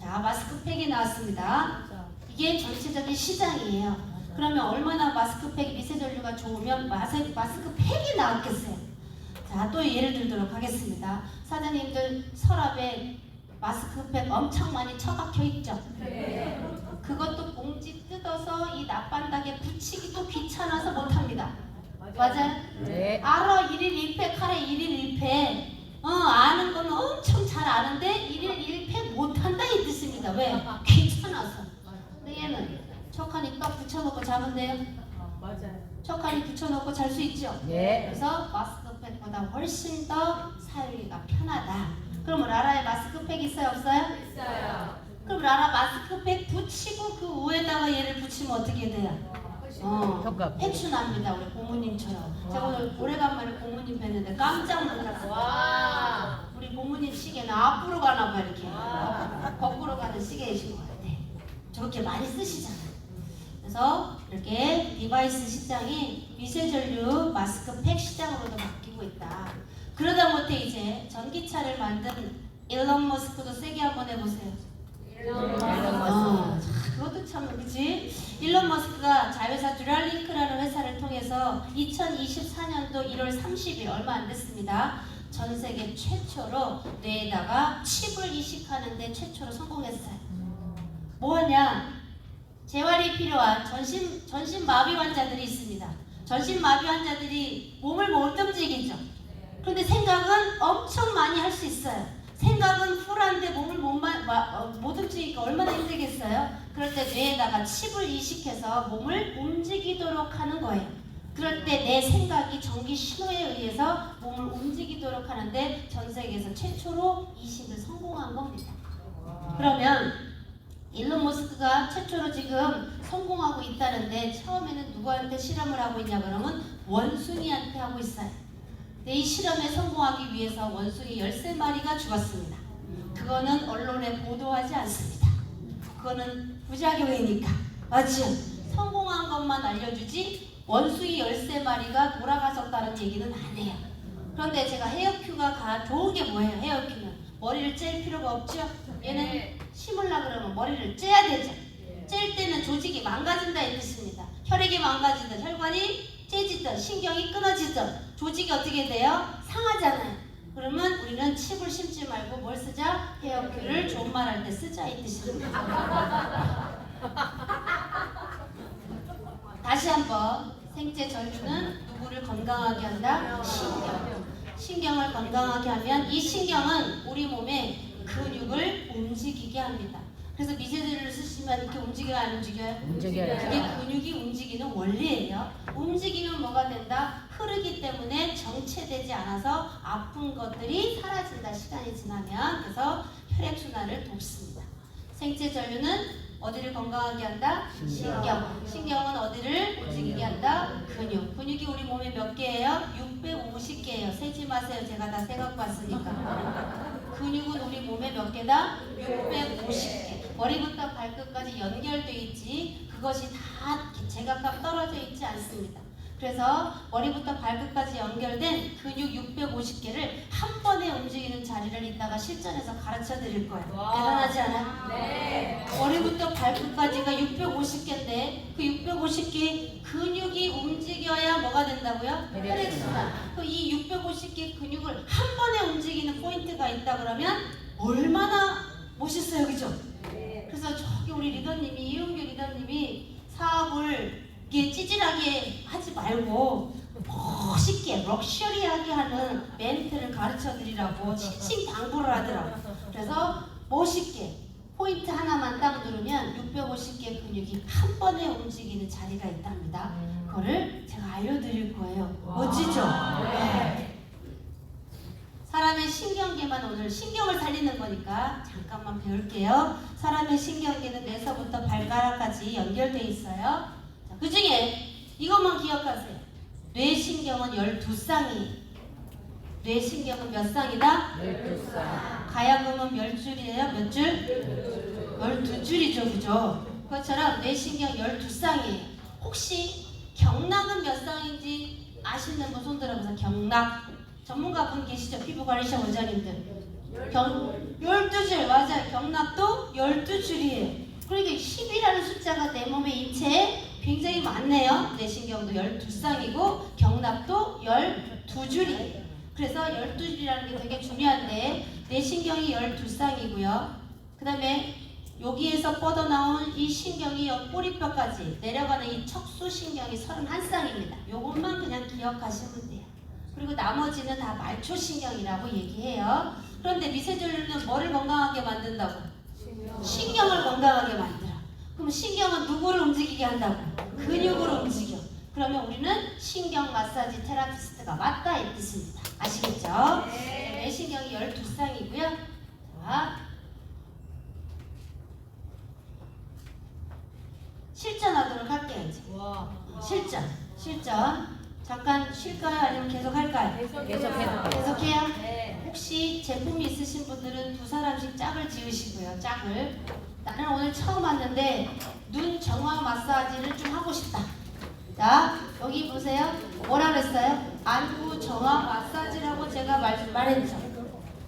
자, 마스크팩이 나왔습니다. 이게 전체적인 시장이에요. 그러면 얼마나 마스크팩 미세전류가 좋으면 마스크팩이 나왔겠어요. 자, 또 예를 들도록 하겠습니다. 사장님들 서랍에 마스크팩 엄청 많이 처박혀 있죠. 그것도 봉지 뜯어서 이 납반닥에 붙이기도 귀찮아서 못합니다. 맞아요? 네. 알아. 1일 1팩 하래. 1일 1팩. 아는 거는 엄청 잘 아는데 1일 1팩 못한다 이 뜻입니다. 왜? 귀찮아서. 근데 얘는 척하니 딱 붙여놓고 자면 돼요. 맞아요. 척하니 붙여놓고 잘 수 있죠. 네. 그래서 마스크팩보다 훨씬 더 사용하기가 편하다. 그럼 라라에 마스크팩 있어요? 없어요? 있어요. 그럼 라라 마스크팩 붙이고 그 위에다가 얘를 붙이면 어떻게 돼요? 효과. 팩슈 납니다. 우리 고모님처럼. 제가 오늘 오래간만에 고모님 뵀는데 깜짝 놀랐어요. 와. 우리 고모님 시계는 앞으로 가나 봐 이렇게. 거꾸로 가는 시계이신 것 같아. 저렇게 많이 쓰시잖아요. 그래서 이렇게 디바이스 시장이 미세전류 마스크팩 시장으로도 바뀌고 있다. 그러다 못해 이제 전기차를 만든 일론 머스크도 세게 한번 해보세요. 그것도 참 그렇지. 일론 머스크가 자회사 듀랄링크라는 회사를 통해서 2024년도 1월 30일 얼마 안 됐습니다. 전 세계 최초로 뇌에다가 칩을 이식하는데 최초로 성공했어요. 뭐하냐? 재활이 필요한 전신 마비 환자들이 있습니다. 전신 마비 환자들이 몸을 못 움직이죠. 그런데 생각은 엄청 많이 할 수 있어요. 생각은 풀한데 몸을 못 움직이니까 얼마나 힘들겠어요? 그럴 때 뇌에다가 칩을 이식해서 몸을 움직이도록 하는 거예요. 그럴 때 내 생각이 전기 신호에 의해서 몸을 움직이도록 하는데 전 세계에서 최초로 이식을 성공한 겁니다. 그러면 일론 머스크가 최초로 지금 성공하고 있다는데 처음에는 누구한테 실험을 하고 있냐 그러면 원숭이한테 하고 있어요. 근데 이 실험에 성공하기 위해서 원숭이 13마리가 죽었습니다. 그거는 언론에 보도하지 않습니다. 그거는 부작용이니까. 맞죠? 성공한 것만 알려주지 원숭이 13마리가 돌아가셨다는 얘기는 안 해요. 그런데 제가 헤어큐가 좋은 게 뭐예요? 헤어큐는 머리를 짤 필요가 없죠. 얘는 심으려 그러면 머리를 째야 되죠. 짤 때는 조직이 망가진다 이 뜻입니다. 혈액이 망가지든 혈관이 째지든 신경이 끊어지든 조직이 어떻게 돼요? 상하잖아요. 그러면 우리는 칩을 심지 말고 뭘 쓰자? 헤어큐를 좋은 말 할 때 쓰자 이 뜻입니다. 다시 한번 생체 전류는 누구를 건강하게 한다? 신경. 신경을 건강하게 하면 이 신경은 우리 몸의 근육을 움직이게 합니다. 그래서 미세전류를 쓰시면 이렇게 움직여요 안 움직여요? 움직여요. 그게 근육이 움직이는 원리예요. 움직이면 뭐가 된다? 흐르기 때문에 정체되지 않아서 아픈 것들이 사라진다. 시간이 지나면. 그래서 혈액순환을 돕습니다. 생체 전류는 어디를 건강하게 한다? 신경. 신경은 어디를 움직이게 한다? 근육. 근육이 우리 몸에 몇 개예요? 650개예요. 세지 마세요. 제가 다 세갖고 왔으니까. 근육은 우리 몸에 몇 개다? 650개. 머리부터 발끝까지 연결돼 있지 그것이 다 제각각 떨어져 있지 않습니다. 그래서 머리부터 발끝까지 연결된 근육 650개를 한 번에 움직이는 자리를 이따가 실전에서 가르쳐 드릴 거예요. 대단하지 않아? 네. 머리부터 발끝까지가 650개인데 그 650개 근육이 움직여야 뭐가 된다고요? 혈액순환. 이 650개 근육을 한 번에 움직이는 포인트가 있다 그러면 얼마나 멋있어요, 그죠? 그래서 저기 우리 리더님이 이용규 리더님이 사업을 이게 찌질하게 하지 말고 멋있게 럭셔리하게 하는 멘트를 가르쳐 드리라고 칭칭당부를 하더라고. 그래서 멋있게 포인트 하나만 딱 누르면 650개 근육이 한 번에 움직이는 자리가 있답니다. 그거를 제가 알려드릴 거예요. 멋지죠? 네. 사람의 신경계만 오늘 신경을 살리는 거니까 잠깐만 배울게요. 사람의 신경계는 뇌서부터 발가락까지 연결돼 있어요. 그 중에 이것만 기억하세요. 뇌신경은 12쌍이. 뇌신경은 몇 쌍이다? 12쌍. 가야금은 몇 줄이에요? 몇 줄? 12줄이죠, 그죠? 그것처럼 뇌신경 12쌍이에요. 혹시 경락은 몇 쌍인지 아시는 분 손 들어보세요. 경락. 전문가분 계시죠? 피부관리사 원장님들. 12줄, 맞아요. 경락도 12줄이에요. 그러니까 10이라는 숫자가 내 몸의 인체에 굉장히 많네요. 뇌신경도 12쌍이고 경락도 12줄이에요. 그래서 12줄이라는 게 되게 중요한데 뇌신경이 12쌍이고요. 그 다음에 여기에서 뻗어나온 이 신경이 꼬리뼈까지 내려가는 이 척수신경이 31쌍입니다. 요것만 그냥 기억하시면 돼요. 그리고 나머지는 다 말초신경이라고 얘기해요. 그런데 미세전류는 뭐를 건강하게 만든다고? 신경을 건강하게 만들어. 그럼 신경은 누구를 움직이게 한다고? 근육으로 움직여. 그러면 우리는 신경 마사지 테라피스트가 맞다 이 뜻입니다. 아시겠죠? 뇌신경이 12쌍이고요. 자, 실전하도록 할게요. 이제. 실전. 잠깐 쉴까요? 아니면 계속 할까요? 계속해요? 네. 혹시 제품이 있으신 분들은 2사람씩 짝을 지으시고요. 짝을. 나는 오늘 처음 왔는데 눈 정화 마사지를 좀 하고 싶다. 자, 여기 보세요. 뭐라 그랬어요? 안구 정화 마사지라고 제가 말했죠.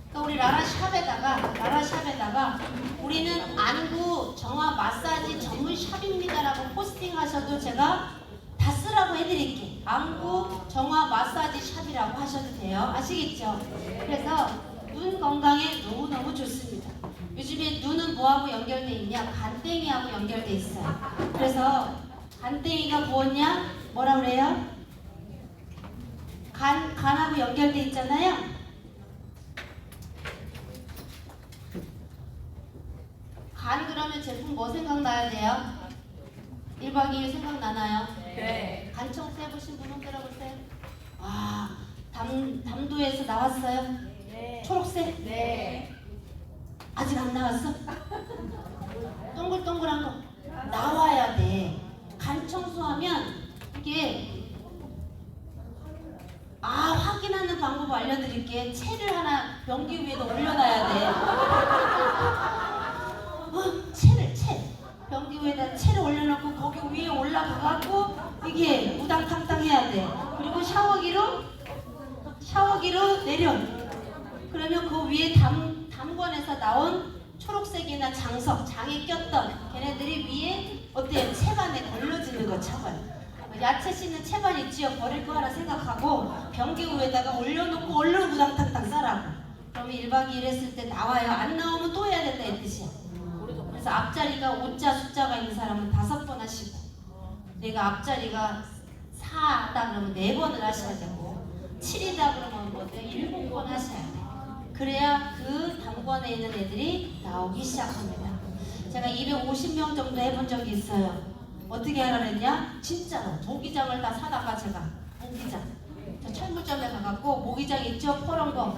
그러니까 우리 라라샵에다가 우리는 안구 정화 마사지 전문 샵입니다라고 포스팅하셔도 제가 다 쓰라고 해드릴게. 안구 정화 마사지 샵이라고 하셔도 돼요. 아시겠죠? 그래서 눈 건강에 너무너무 좋습니다. 요즘에 눈은 뭐하고 연결돼 있냐? 간땡이하고 연결돼 있어요. 그래서 간땡이가 뭐냐? 뭐라 그래요? 간하고 연결돼 있잖아요. 간 그러면 제품 뭐 생각나야 돼요? 1박 2일 생각나나요? 네. 간청소 해보신 분 손 들어보세요. 와, 담도에서 나왔어요? 네. 초록색? 네. 아직 안 나왔어? 동글동글한 거 나와야 돼. 간청소하면 이게 확인하는 방법 알려드릴게. 채를 하나 변기 위에다 올려놔야 돼. 채. 변기 위에다 채를 올려놓고 거기 위에 올라가갖고 이게 우당탕탕 해야 돼. 그리고 샤워기로 내려. 그러면 그 위에 담 담권에서 나온 초록색이나 장석, 장에 꼈던 걔네들이 위에 어때요? 채반에 걸러지는 거 차반. 야채 씻는 채반 있지요? 버릴 거 하나 생각하고 변기 위에다가 올려놓고 얼른 우당탕탕 싸라고. 그러면 1박 2일 했을 때 나와요. 안 나오면 또 해야 된다 이 뜻이야. 그래서 앞자리가 5자 숫자가 있는 사람은 5번 하시고, 내가 앞자리가 4다 그러면 4번을 하셔야 되고, 7이다 그러면 뭐 7번 하셔야 돼. 그래야 그 당권에 있는 애들이 나오기 시작합니다. 제가 250명 정도 해본 적이 있어요. 어떻게 하라 그랬냐? 진짜로 모기장을 다 사다가 제가 모기장, 저 철물점에 가갖고 모기장 있죠? 포런 거,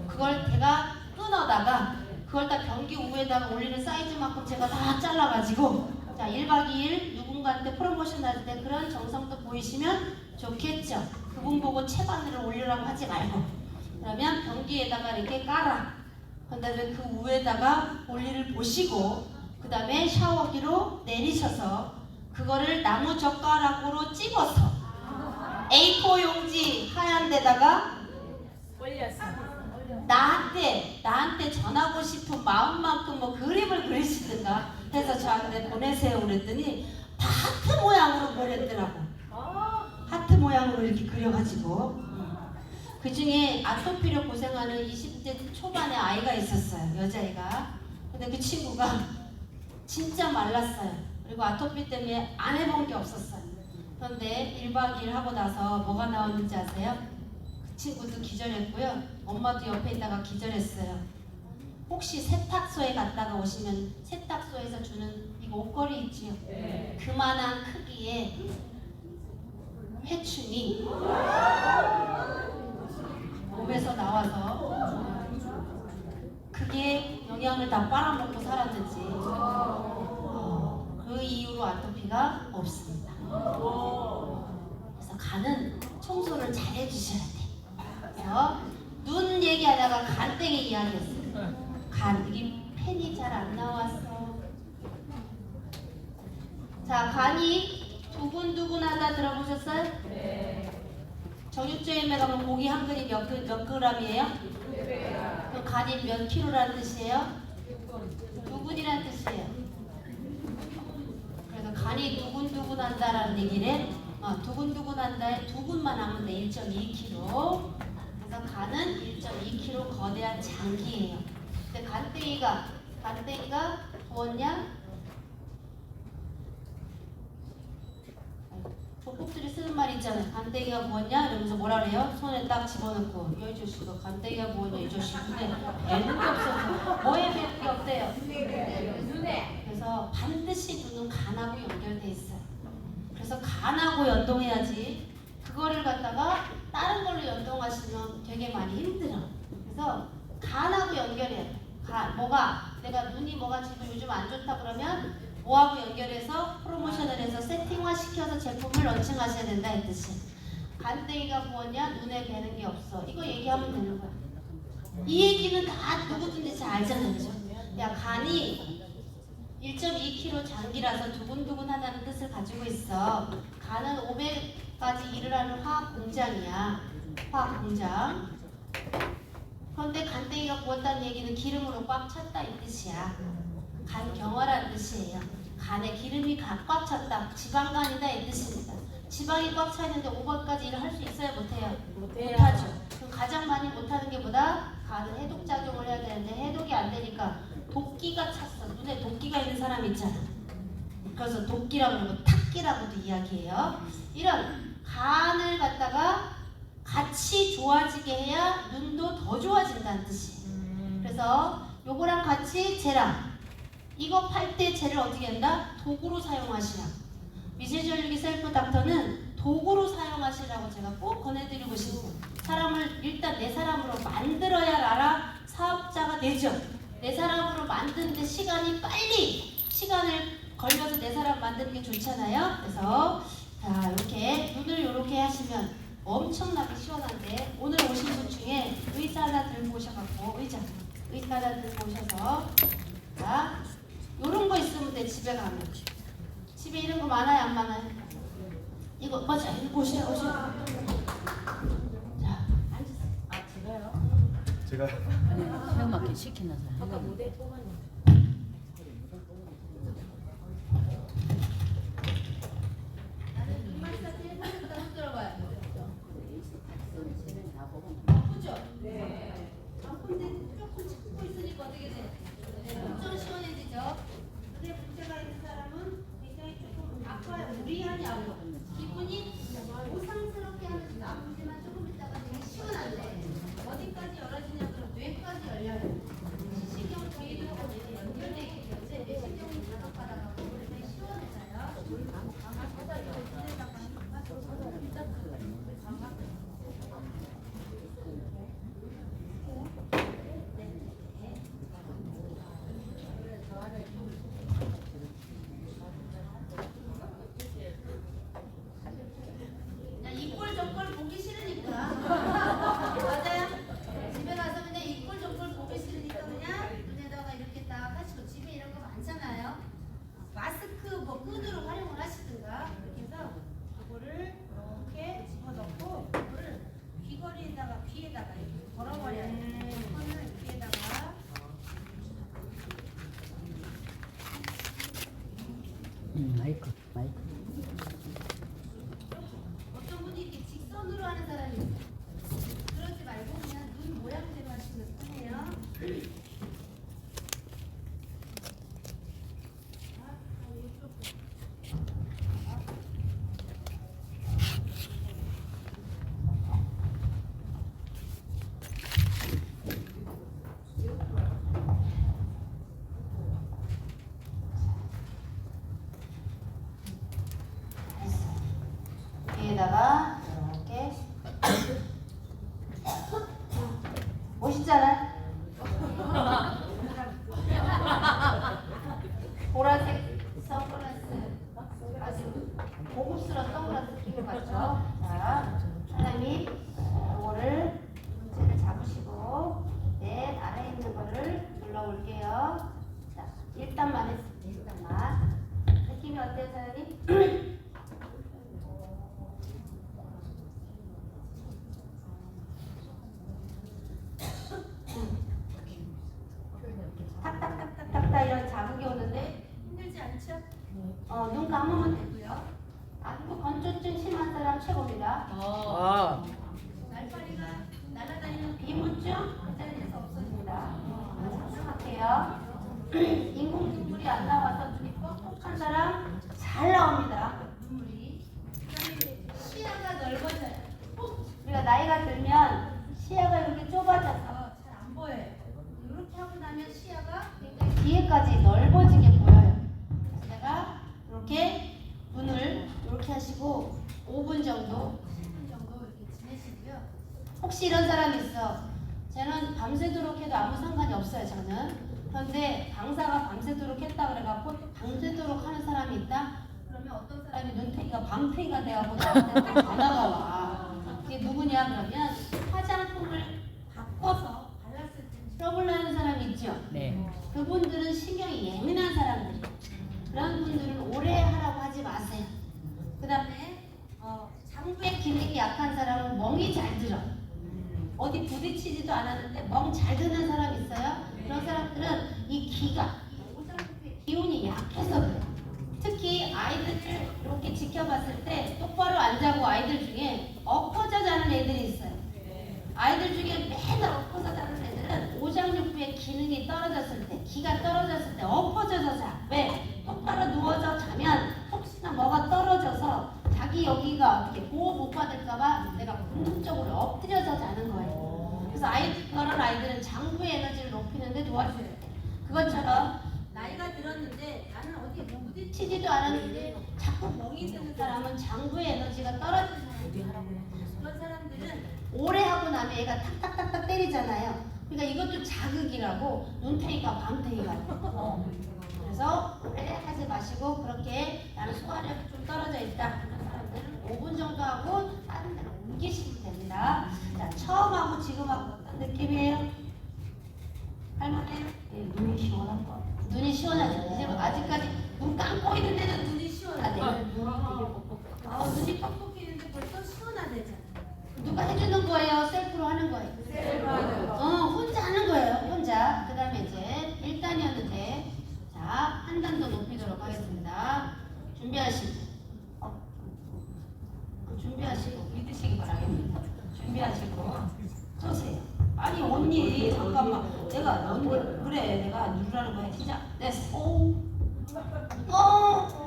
그걸 제가 끊어다가 그걸 다 변기 위에다가 올리는 사이즈만큼 제가 다 잘라가지고, 자 1박 2일 누군가한테 프로모션 할 때 그런 정성도 보이시면 좋겠죠. 그분 보고 채바늘을 올리라고 하지 말고, 그러면 변기에다가 이렇게 깔아. 그 다음에 그 위에다가 볼일을 보시고, 그 다음에 샤워기로 내리셔서 그거를 나무 젓가락으로 찝어서 A4 용지 하얀 데다가 올렸어. 나한테 전하고 싶은 마음만큼 뭐 그림을 그리시든가 해서 저한테 보내세요 그랬더니 다 하트 모양으로 보냈더라고. 하트 모양으로 이렇게 그려가지고. 그 중에 아토피로 고생하는 20대 초반의 아이가 있었어요. 여자애가. 근데 그 친구가 진짜 말랐어요. 그리고 아토피 때문에 안 해본 게 없었어요. 그런데 1박 2일 하고 나서 뭐가 나왔는지 아세요? 그 친구도 기절했고요. 엄마도 옆에 있다가 기절했어요. 혹시 세탁소에 갔다가 오시면 세탁소에서 주는 이거 옷걸이 있지요? 그만한 크기의 회충이 몸에서 나와서 그게 영양을 다 빨아먹고 살았는지 그 이후로 아토피가 없습니다. 그래서 간은 청소를 잘 해주셔야 돼. 그래서 눈 얘기하다가 간땡이 이야기했어요. 간, 이게 펜이 잘 안 나왔어. 자, 간이 두근두근하다 들어보셨어요? 정육점에 가면 고기 한 근이 몇 그램이에요? 그럼 간이 몇 킬로라는 뜻이에요? 두근이라는 뜻이에요. 그래서 간이 두근두근한다라는 얘기는 두근두근한다에 두근만 하면 돼. 1.2kg. 그래서 간은 1.2kg 거대한 장기예요. 근데 간땡이가 부었냐? 조폭들이 쓰는 말 있잖아요. 간땡이가 부었냐? 이러면서 뭐라 그래요? 손에 딱 집어넣고, 이 자식아 간땡이가 부었냐? 이 자식 눈에 뵈는 게 없어서 뭐에 뵈는 게 없대요? 눈에. 그래서 반드시 눈은 간하고 연결돼 있어요. 그래서 간하고 연동해야지. 그거를 갖다가 다른 걸로 연동하시면 되게 많이 힘들어. 그래서 간하고 연결해야 돼. 내가 눈이 뭐가 지금 요즘 안 좋다 그러면 뭐하고 연결해서 프로모션을 해서 세팅화 시켜서 제품을 런칭하셔야 된다 이 뜻이. 간땡이가 부었냐? 눈에 뵈는 게 없어. 이거 얘기하면 되는 거야. 이 얘기는 다 누구든지 잘 알잖아요. 그죠? 야, 간이 1.2kg 장기라서 두근두근하다는 뜻을 가지고 있어. 간은 500가지 일을 하는 화학 공장이야. 화학 공장. 그런데 간땡이가 부었다는 얘기는 기름으로 꽉 찼다 이 뜻이야. 간경화라는 뜻이에요. 간에 기름이 꽉 찼다. 지방간이다 이 뜻입니다. 지방이 꽉 차 있는데 500가지 일을 할 수 있어요? 못해요? 못하죠. 그럼 가장 많이 못하는 게 뭐다? 간은 해독작용을 해야 되는데 해독이 안 되니까 도끼가 찼어. 눈에 도끼가 있는 사람 있잖아. 그래서 도끼라고 그러고 탁기라고도 이야기해요. 이런 간을 갖다가 같이 좋아지게 해야 눈도 더 좋아진다는 뜻이에요. 그래서 요거랑 같이 쟤랑 이거 팔 때 쟤를 어떻게 한다? 도구로 사용하시라. 미세전류기 셀프 닥터는 도구로 사용하시라고 제가 꼭 권해드리고 싶어요. 사람을 일단 내 사람으로 만들어야 나라 사업자가 되죠. 내 사람으로 만드는데 시간을 걸려서 내 사람 만드는 게 좋잖아요. 그래서 자 이렇게 눈을 이렇게 하시면 엄청나게 시원한데, 오늘 오신 분 중에 의자 하나 들고 오셔갖고 의자 하나 들고 오셔서 자 요런 거 있으면 돼. 집에 가면 집에 이런 거 많아요 안 많아요? 이거 맞아 이거 오세요. 자 앉으세요. 아, 제가요? 제가 체험학교 시키는 사람. 나는 이마사 제일 먼저 한번 들어봐요. 그죠? 네. 아픈데 조금 짚고 있으니까 어떻게 돼? 엄청 시원해지죠? 근데 문제가 있는 사람은 굉장히 조금 아파요. 무리하니 아파. 기분이 오상스럽게 하는 아프지만 조금 있다가 되게 시원한데 어디까지 열어지냐 그럼 뇌까지 열려요. 시신경 뒤에도 연결돼 있기 때문에 뇌신경이 자극받아가고 그래서 시원해져요. 그냥 이꼴 저꼴 보기 싫으니까 맞아요? 집에 가서 그냥 이꼴 저꼴 보기 싫으니까 그냥 눈에다가 이렇게 딱 하시고 집에 이런 거 많잖아요. 마스크 뭐 끈으로 활용을 하시든가 이렇게 해서 이거를 이렇게 집어넣고 이거를 귀걸이에다가 귀에다가 이렇게 걸어버려요. 손을 귀에다가 마이크. 어떤 분이 이렇게 직선으로 하는 사람이 있어요. 그러지 말고 그냥 눈 모양대로 하시면 편해요. 여기에다가 이렇게 멋있잖아. 보라색 선글라스 아주 고급스러운 선글라스 끼고 갔죠. 자, 하나님이 이거를 문제를 잡으시고 내 아래에 있는 거를 눌러올게요. 자, 1단만 했습니다. 1단만. 느낌이 어때요, 사장님? 탁탁탁탁탁 이런 자극이 오는데 힘들지 않죠? 눈 감으면 되고요. 아주 건조증 심한 사람 최고입니다. 날파리가 날아다니는 비무증 그 자리에서 없어집니다. 작성할게요. 인공눈물이 안 나와서 눈이 뻑뻑한 사람 잘 나옵니다. 눈물이. 그다음에 시야가 넓어져요. 우리가 나이가 들면 시야가 이렇게 좁아져서 잘 안 보여요. 이렇게 하고 나면 시야가 굉장히 뒤에까지 넓어지게 보여요. 그래서 제가 이렇게 눈을 이렇게 하시고 5분 정도, 10분 정도 이렇게 지내시고요. 혹시 이런 사람이 있어. 쟤는 밤새도록 해도 아무 상관이 없어요, 저는. 그런데 강사가 밤새도록 했다 그래갖고 밤새도록 하는 사람이 있다? 그러면 어떤 사람이 눈탱이가 밤탱이가 돼갖고 나한테 전화가 와. 그게 누구냐 그러면 화장품을 바꿔서 발랐을 때 트러블 나는 사람이 있죠? 네. 그분들은 신경이 예민한 사람들이에요. 그런 분들은 오래 하라고 하지 마세요. 그 다음에 장부의 기능이 약한 사람은 멍이 잘 들어. 어디 부딪히지도 않았는데 멍 잘 드는 사람 있어요? 그런 사람들은 이 기가 오장부의 기운이 약해서 그래요. 특히 아이들을 이렇게 지켜봤을 때 똑바로 안 자고 아이들 중에 엎어져 자는 애들이 있어요. 아이들 중에 맨날 엎어져 자는 애들은 오장육부의 기능이 떨어졌을 때, 기가 떨어졌을 때 엎어져서 자. 왜? 똑바로 누워서 자면 혹시나 뭐가 떨어져서 자기 여기가 이렇게 보호 못 받을까봐 내가 본능적으로 엎드려서 자는 거예요. 그래서 그런 아이들은 장부의 에너지를 높이는데 도와줘야 돼. 그것처럼 나이가 들었는데 나는 어디 부딪히지도 않았는데 자꾸 멍이 드는 사람은 장부의 에너지가 떨어지는 사람이에요. 그런 사람들은 오래 하고 나면 얘가 탁탁탁탁 때리잖아요. 그러니까 이것도 자극이라고 눈탱이가 밤탱이가 그래서 오래 하지 마시고 그렇게 나는 소화력이 좀 떨어져 있다 그런 사람들은 5분 정도 하고 다른 데로 옮기시면 됩니다. 자, 처음하고 지금하고 어떤 느낌이에요? 할만해요? 네, 눈이 시원한 거. 눈이 시원하죠. 이제 아직까지 눈 감고 있는데도 눈이 시원하대. 눈이 뻑뻑해는데 벌써 시원하대잖아. 누가 해주는 거예요? 셀프로 하는 거예요? 셀프로 하는 거. 혼자 힘드시기 바랍니다. 준비하시고 서세요. 아니 언니 잠깐만 내가 언니 그래 내가 누르라는 거야. 시작. 됐어.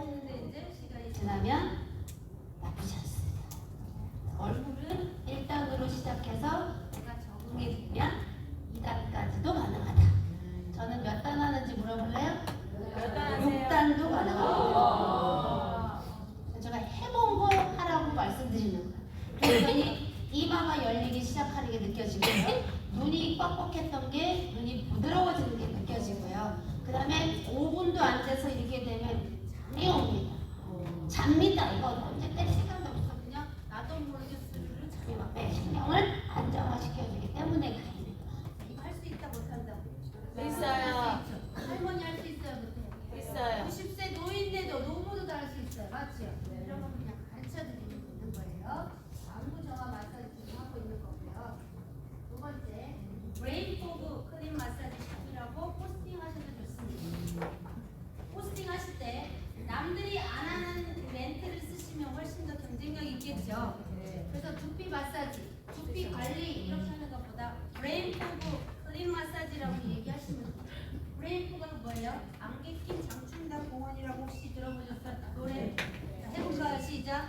했는데 이제 시간이 지나면 나쁘지 않습니다. 얼굴은 1단으로 시작해서 내가 적응이 되면 2단까지도 가능하다. 저는 몇 단 하는지 물어볼래요? 6단도 가능합니다. 제가 해본 거 하라고 말씀드리는 거예요. 그랬더니 이마가 열리기 시작하는 게 느껴지고요. 눈이 뻑뻑했던 게 눈이 부드러워지는 게 느껴지고요. 그 다음에 5분도 앉아서 이렇게 되면 잠이 옵니다. 잡니다. 이거 언제 뗄 시간도 없거든요. 나도 모르게 스르르 잠이 막 신경을 안정화시켜주기 때문에 그래요. 이거 할 수 있다 못한다. 있어요. 할머니 할 수 있어요 못해요? 있어요. 90세 노인네도 노모도 다 할 수 있어요. 맞죠? 이런 거 그냥 가르쳐드리고 있는 거예요. 안구 정화 마사지 지금 하고 있는 거고요. 두 번째, 브레인 포그 크림 마사지 샵이라고 포스팅 하셔도 좋습니다. 포스팅 하실 때 남들이 안 하는 멘트를 쓰시면 훨씬 더 경쟁력 있겠죠. 그래서 두피 마사지, 두피 관리 이렇게 하는 것보다 브레인 포그 크림 마사지라고 얘기하시면 돼요. 브레인 포그가 뭐예요? 안개 낀 장충당 공원이라고 혹시 들어보셨어요? 노래 자, 해볼까요? 시작.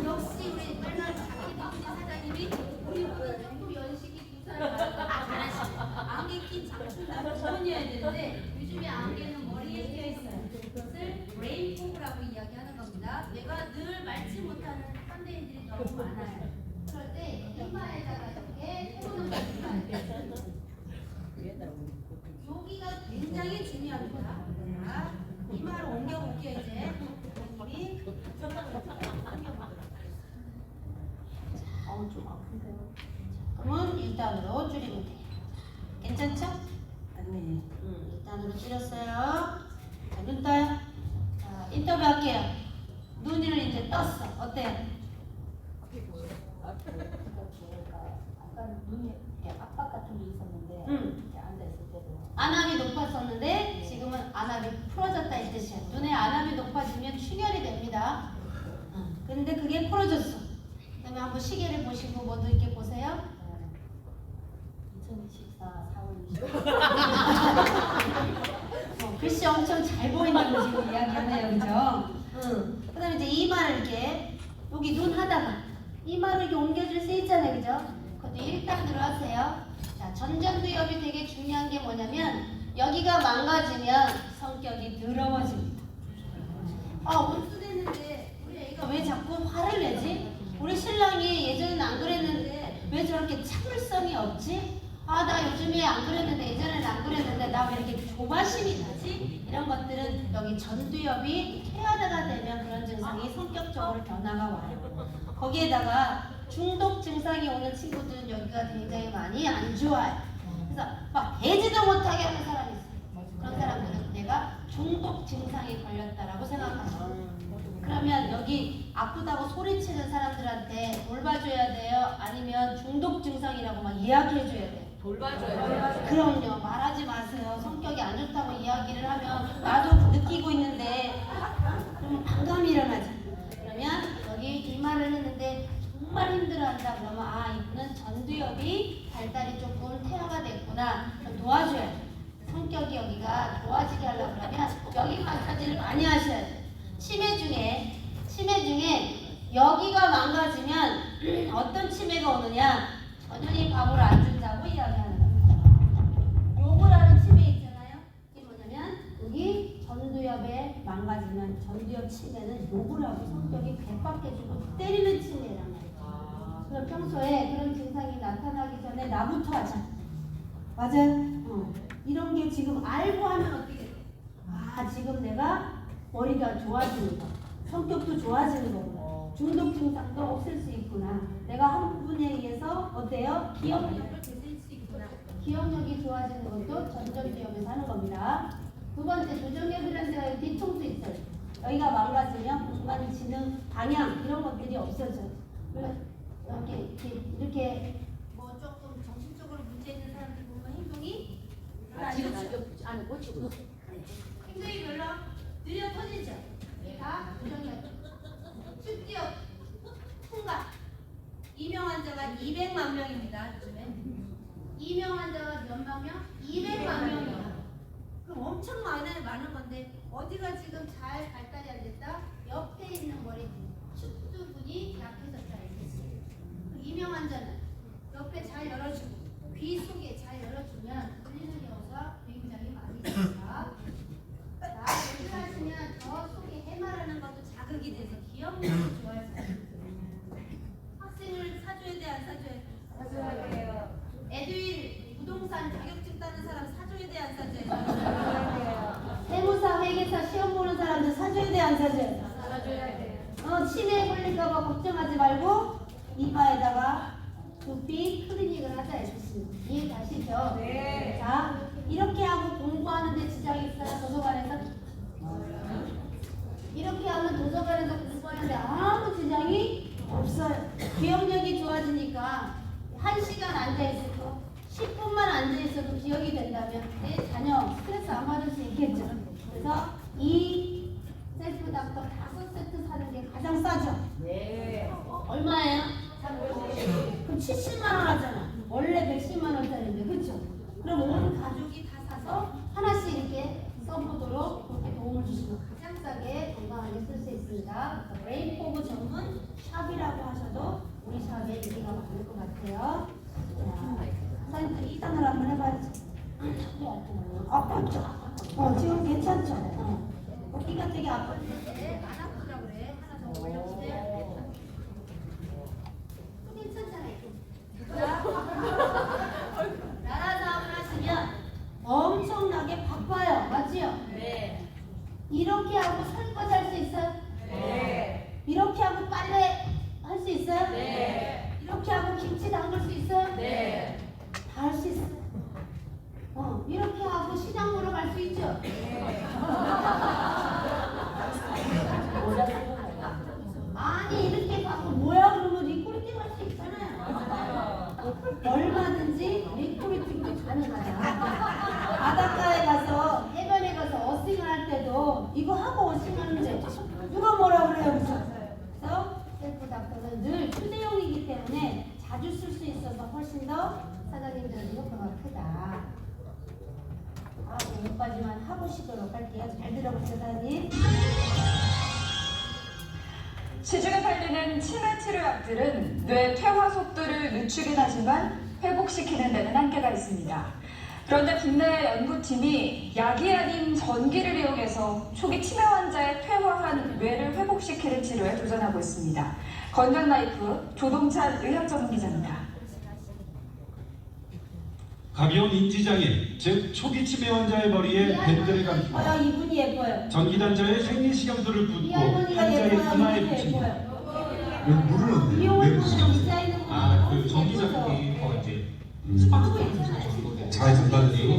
역시 우리 맨날 자기 사장님이 우리보다 조금 연식이 2살 잘하시네. 안개 낀 장충당 공원이어야 되는데 요즘에 안개는 머리에 끼어 있어요. 그것을 브레인 포그라고 이야기하는 겁니다. 내가 늘 말지 못하는 현대인들이 너무 많아요. 그럴 때 이마에다가 이렇게 해보는 거 있어요. 여기가 굉장히 중요합니다. 자, 이마를 옮겨볼게요 이제. 선생님이. 좀 아픈데요. 그러면 1단으로 줄이면 돼요. 괜찮죠? 아니, 1단으로 줄였어요. 자, 눈 떠요. 자, 인터뷰 할게요. 눈을 이제 떴어. 어때요? 아까 눈에 압박 같은 게 있었는데 이렇게 앉아 있을 때도 안압이 높았었는데 지금은 안압이 풀어졌다 이 뜻이야. 눈에 안압이 높아지면 충혈이 됩니다. 근데 그게 풀어졌어. 그다음에 한번 시계를 보시고 모두 이렇게 보세요. 2024 4월 20일 글씨 엄청 잘 보인다고 지금 이야기하네요, 그죠? 그다음에 이제 이마를 이렇게 여기 눈 하다가 이마를 이렇게 옮겨줄 수 있잖아요, 그죠? 그것도 1단으로 하세요. 자, 전전두엽이 되게 중요한 게 뭐냐면 여기가 망가지면 성격이 더러워집니다. 온수됐는데 우리 애가 왜 자꾸 화를 내지? 우리 신랑이 예전에는 안 그랬는데 왜 저렇게 참을성이 없지? 나 요즘에 안 그랬는데 예전에는 안 그랬는데 나 왜 이렇게 조바심이 나지? 이런 것들은 여기 전두엽이 퇴화가 되면 그런 증상이 성격적으로 변화가 와요. 거기에다가 중독 증상이 오는 친구들은 여기가 굉장히 많이 안 좋아요. 그래서 막 되지도 못하게 하는 사람이 있어요. 그런 사람들은 내가 중독 증상이 걸렸다라고 생각하죠. 그러면 여기 아프다고 소리치는 사람들한테 돌봐줘야 돼요? 아니면 중독 증상이라고 막 이야기해줘야 돼요? 돌봐줘요. 그럼요. 말하지 마세요. 성격이 안 좋다고 이야기를 하면 나도 느끼고 있는데 그러면 반감이 일어나죠. 그러면 여기 이마를 했는데 정말 힘들어한다 그러면 이분은 전두엽이 발달이 조금 퇴화가 됐구나. 그럼 도와줘야 돼요. 성격이 여기가 좋아지게 하려고 그러면 여기 마사지를 많이 하셔야 돼요. 치매 중에 여기가 망가지면 어떤 치매가 오느냐? 전현이 밥을 안 준다고 이야기하는 겁니다. 욕을 하는 치매 있잖아요. 이게 뭐냐면 여기 전두엽에 망가지면 전두엽 치매는 욕을 하고 성격이 괴팍해지고 때리는 치매란 말이죠. 그럼 평소에 그런 증상이 나타나기 전에 나부터 하자. 맞아요? 이런 게 지금 알고 하면 어떻게 돼? 지금 내가 머리가 좋아지는 거, 성격도 좋아지는 거구나. 중독 증상도 없앨 수 있구나. 내가 한 부분에 의해서 어때요? 기억력을 되찾을 수 있구나. 기억력이 좋아지는 것도 전전두엽에서 하는 겁니다. 두 번째, 조정엽이라는 데가 뒤통수 있어요. 여기가 망가지면 공간 지능, 방향 이런 것들이 없어져요. 이렇게 뭐 조금 정신적으로 문제 있는 사람들 보면 행동이 지금 안에 꽂히고 행동이 별로 느려 터지죠. 다 조정엽. 이명 환자가 200만 명입니다. 요즘에. 이명 환자가 몇만 명? 200만 명이야. 그럼 엄청 많은 건데 어디가 지금 잘 발달이 안 됐다? 옆에 있는 머리 척두근이 약해서 잘 됐어요. 이명 환자는 옆에 잘 열어주고 귀 속에 잘 열어주면 들리는 경우가 굉장히 많이 있습니다. 연주하시면 저 속에 해마라는 것도 자극이 돼서 기억력이 좋아져요. 학생을 사줘야 돼, 안 사줘야 돼? 사줘야 돼요. 에듀윌 부동산 자격증 따는 사람 사줘야 돼, 안 사줘야 돼? 사줘야 돼요. 세무사, 회계사 시험 보는 사람들 사줘야 돼, 안 사줘야 돼? 사줘야 돼요. 치매에 걸릴까봐 걱정하지 말고 이마에다가 두피 클리닉을 하자 했습니다. 이해가시죠? 네. 자, 이렇게 하고 공부하는데 지장이 있어요, 도서관에서? 이렇게 하면 도서관에서 공부하는데 아무 지장이 없어요. 기억력이 좋아지니까 1시간 앉아있을 거 10분만 앉아있어도 기억이 된다면 내 자녀 스트레스 안 받을 수 있겠죠. 그래서 이 셀프 닥터 5세트 사는 게 가장 싸죠. 네. 얼마예요? 그럼 70만 원 하잖아. 원래 110만 원짜리인데, 그렇죠? 그럼 온 가족이 다 사서 하나씩 이렇게 써보도록 그렇게 도움을 주시면 가장 싸게 건강하게 쓸 수 있습니다. 레인포브 전문 샵이라고 하셔도 우리 샵에 인기가 많을 것 같아요. 자, 선생님 2단을 한번 해봐야죠. 지금 괜찮죠? 어깨가 되게 아팠는데 안 아프다고 그래. 하나 더 올려주세요. 나라 사업을 하시면 엄청나게 바빠요. 맞지요? 네. 이렇게 하고 설거지 할 수 있어요? 네. 이렇게 하고 빨래 할 수 있어요? 네. 이렇게 하고 김치 담글 수 있어요? 네. 다 할 수 있어요. 이렇게 하고 시장 보러 갈 수 있죠? 네. 아니 이렇게 하고 뭐야 그러면 리크루팅 할 수 있잖아요. 얼마든지 리크루팅도 가능하다. 바닷가에 가서 해변에 가서 어싱을 할 때도 이거 하고 어싱하는데 누가 뭐라 그래요? 그래서 셀프 닥터는 늘 휴대용이기 때문에 자주 쓸 수 있어서 훨씬 더 사장님들은 효과가 크다. 여기까지만 하보시도록 할게요. 잘 들어보세요, 사장님. 시중에 팔리는 치매 치료약들은 뇌 퇴화 속도를 늦추긴 하지만 회복시키는 데는 한계가 있습니다. 그런데 국내 연구팀이 약이 아닌 전기를 이용해서 초기 치매 환자의 퇴화한 뇌를 회복시키는 치료에 도전하고 있습니다. 건강라이프 조동찬 의학 전문기자입니다. 가벼운 인지장애, 즉 초기 치매 환자의 머리에 밴드를 감고 이분이 예뻐요. 전기단자에 생리식염수를 붓고 이 할머니가 환자의 예뻐요. 이마에 이분이 붙입니다. 예뻐요. 왜 물을 넣는데? 미용을 왜 보면 디자인을 보면 그 전기장이 더 이제 잘 전달되고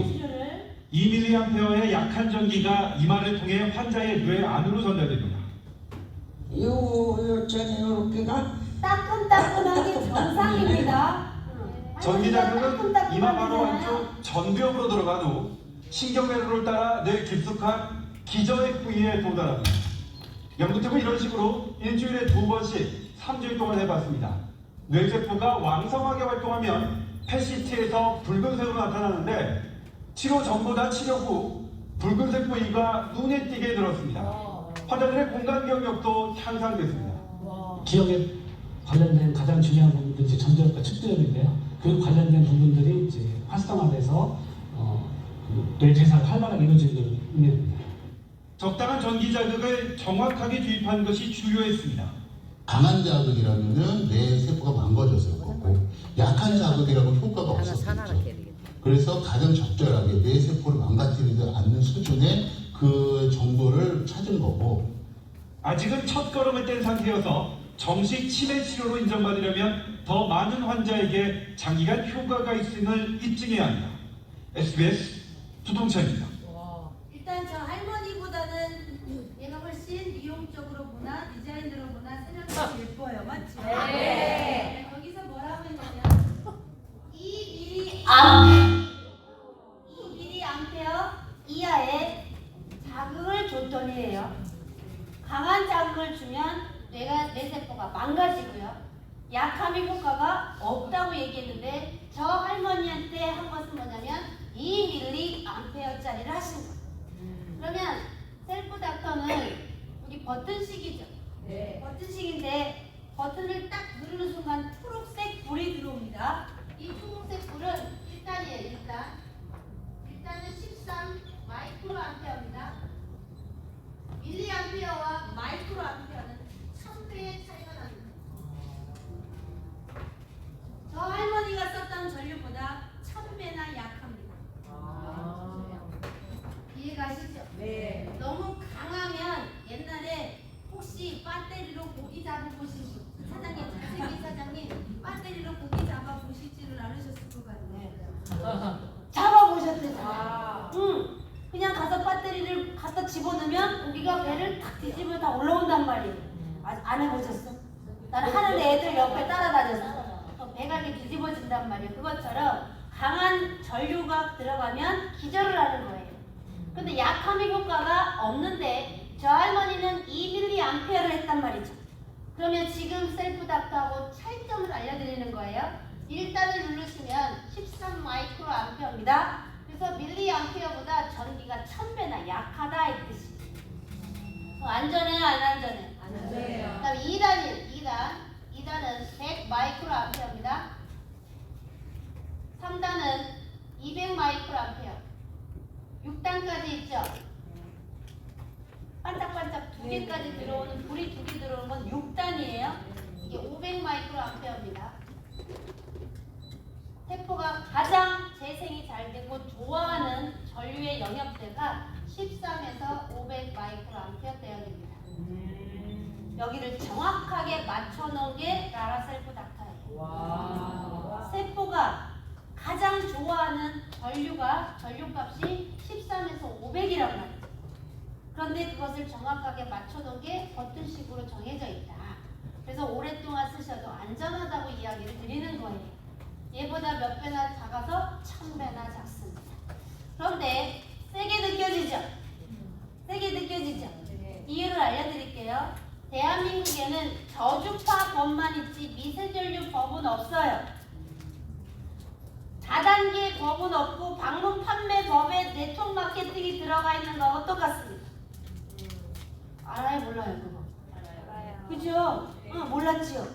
2mA의 약한 전기가 이마를 통해 환자의 뇌 안으로 전달됩니다. 요렇게가 따끈따끈하게 정상입니다. 전기자극은 이마 바로 안쪽 전벽으로 들어간 후 신경회로를 따라 뇌 깊숙한 기저핵 부위에 도달합니다. 연구팀은 이런 식으로 일주일에 2번씩 3주일 동안 해봤습니다. 뇌세포가 왕성하게 활동하면 PET-CT에서 붉은색으로 나타나는데 치료 전보다 치료 후 붉은색 부위가 눈에 띄게 늘었습니다. 환자들의 공간 기억력도 향상됐습니다. 기억에 관련된 가장 중요한 부분들이 이제 전두엽과 측두엽인데요. 그 관련된 부분들이 이제 활성화돼서 뇌대사가 활발하게 이루어지는 겁니다. 적당한 전기 자극을 정확하게 주입하는 것이 중요했습니다. 강한 자극이라면은 뇌 세포가 망가졌을 거고 약한 자극이라면 효과가 없었겠죠. 그래서 가장 적절하게 뇌 세포를 망가뜨리지 않는 수준의 그 정도를 찾은 거고 아직은 첫 걸음을 뗀 상태여서 정식 치매 치료로 인정받으려면 더 많은 환자에게 장기간 효과가 있음을 입증해야 합니다. SBS 조동찬입니다. 일단 저 할머니보다는 얘가 훨씬 미용적으로 보나 디자인으로 보나 세련되게 예뻐요. 맞죠? 네. 거기서 뭐라고 했냐면 2mA 이하의 자극을 줬더니예요. 강한 자극을 주면 뇌세포가 망가지고요. 약한 약함의 효과가 없다고 얘기했는데 저 할머니한테 한 것은 뭐냐면 2mA짜리를 하신 거예요. 그러면 셀프 닥터는 여기 버튼식이죠. 네. 버튼식인데 버튼을 딱 누르는 순간 초록색 불이 들어옵니다. 이 초록색 불은 1단이에요. 1단은 13 마이크로 암페어입니다. 밀리암페어와 마이크로 암페어는 1000배의 차이가 납니다. 저 할머니가 썼던 전류보다 1000배나 약합니다. 이해가시죠? 네. 너무 강하면 옛날에 혹시 배터리로 고기 잡아보신 분, 사장님, 잘생긴 사장님, 배터리로 고기 잡아보시지를 않으셨을 것 같네. 잡아보셨대요. 응. 그냥 가서 배터리를 갖다 집어넣으면 고기가 배를 탁 뒤집으면 다 올라온단 말이에요. 안 해보셨어? 나는 하는 애들 옆에 따라다녔어. 배가 이렇게 뒤집어진단 말이에요. 그것처럼 강한 전류가 들어가면 기절을 하는 거예요. 근데 약함의 효과가 없는데 저 할머니는 2mA를 했단 말이죠. 그러면 지금 셀프 닥터하고 차이점을 알려드리는 거예요. 1단을 누르시면 13 마이크로 암페어입니다. 그래서 밀리암페어보다 전기가 1000배나 약하다 이 뜻이에요. 안전해요, 안 안전해요? 안전해요. 그다음 2단은 100 마이크로 암페어입니다. 3단은 200 마이크로 암페어. 6단까지 있죠. 반짝반짝 2개까지 들어오는 불이 2개 들어오는 건 6단이에요. 이게 500 마이크로 암페어입니다. 세포가 가장 재생이 잘 되고 좋아하는 전류의 영역대가 13에서 500 마이크로 암페어 대역입니다. 여기를 정확하게 맞춰놓은 게 라라 셀프 닥터예요. 와. 세포가 가장 좋아하는 전류값이 13에서 500이란 말이에요. 그런데 그것을 정확하게 맞춰놓은 게 버튼식으로 정해져 있다. 그래서 오랫동안 쓰셔도 안전하다고 이야기를 드리는 거예요. 얘보다 몇 배나 작아서 1000배나 작습니다. 그런데 세게 느껴지죠? 세게 느껴지죠? 이유를 알려드릴게요. 대한민국에는 저주파 법만 있지 미세전류 법은 없어요. 다단계 법은 없고 방문 판매 법에 네트워크 마케팅이 들어가 있는 거하고 똑같습니다. 알아요, 몰라요, 그거? 알아요. 그죠? 몰랐지요?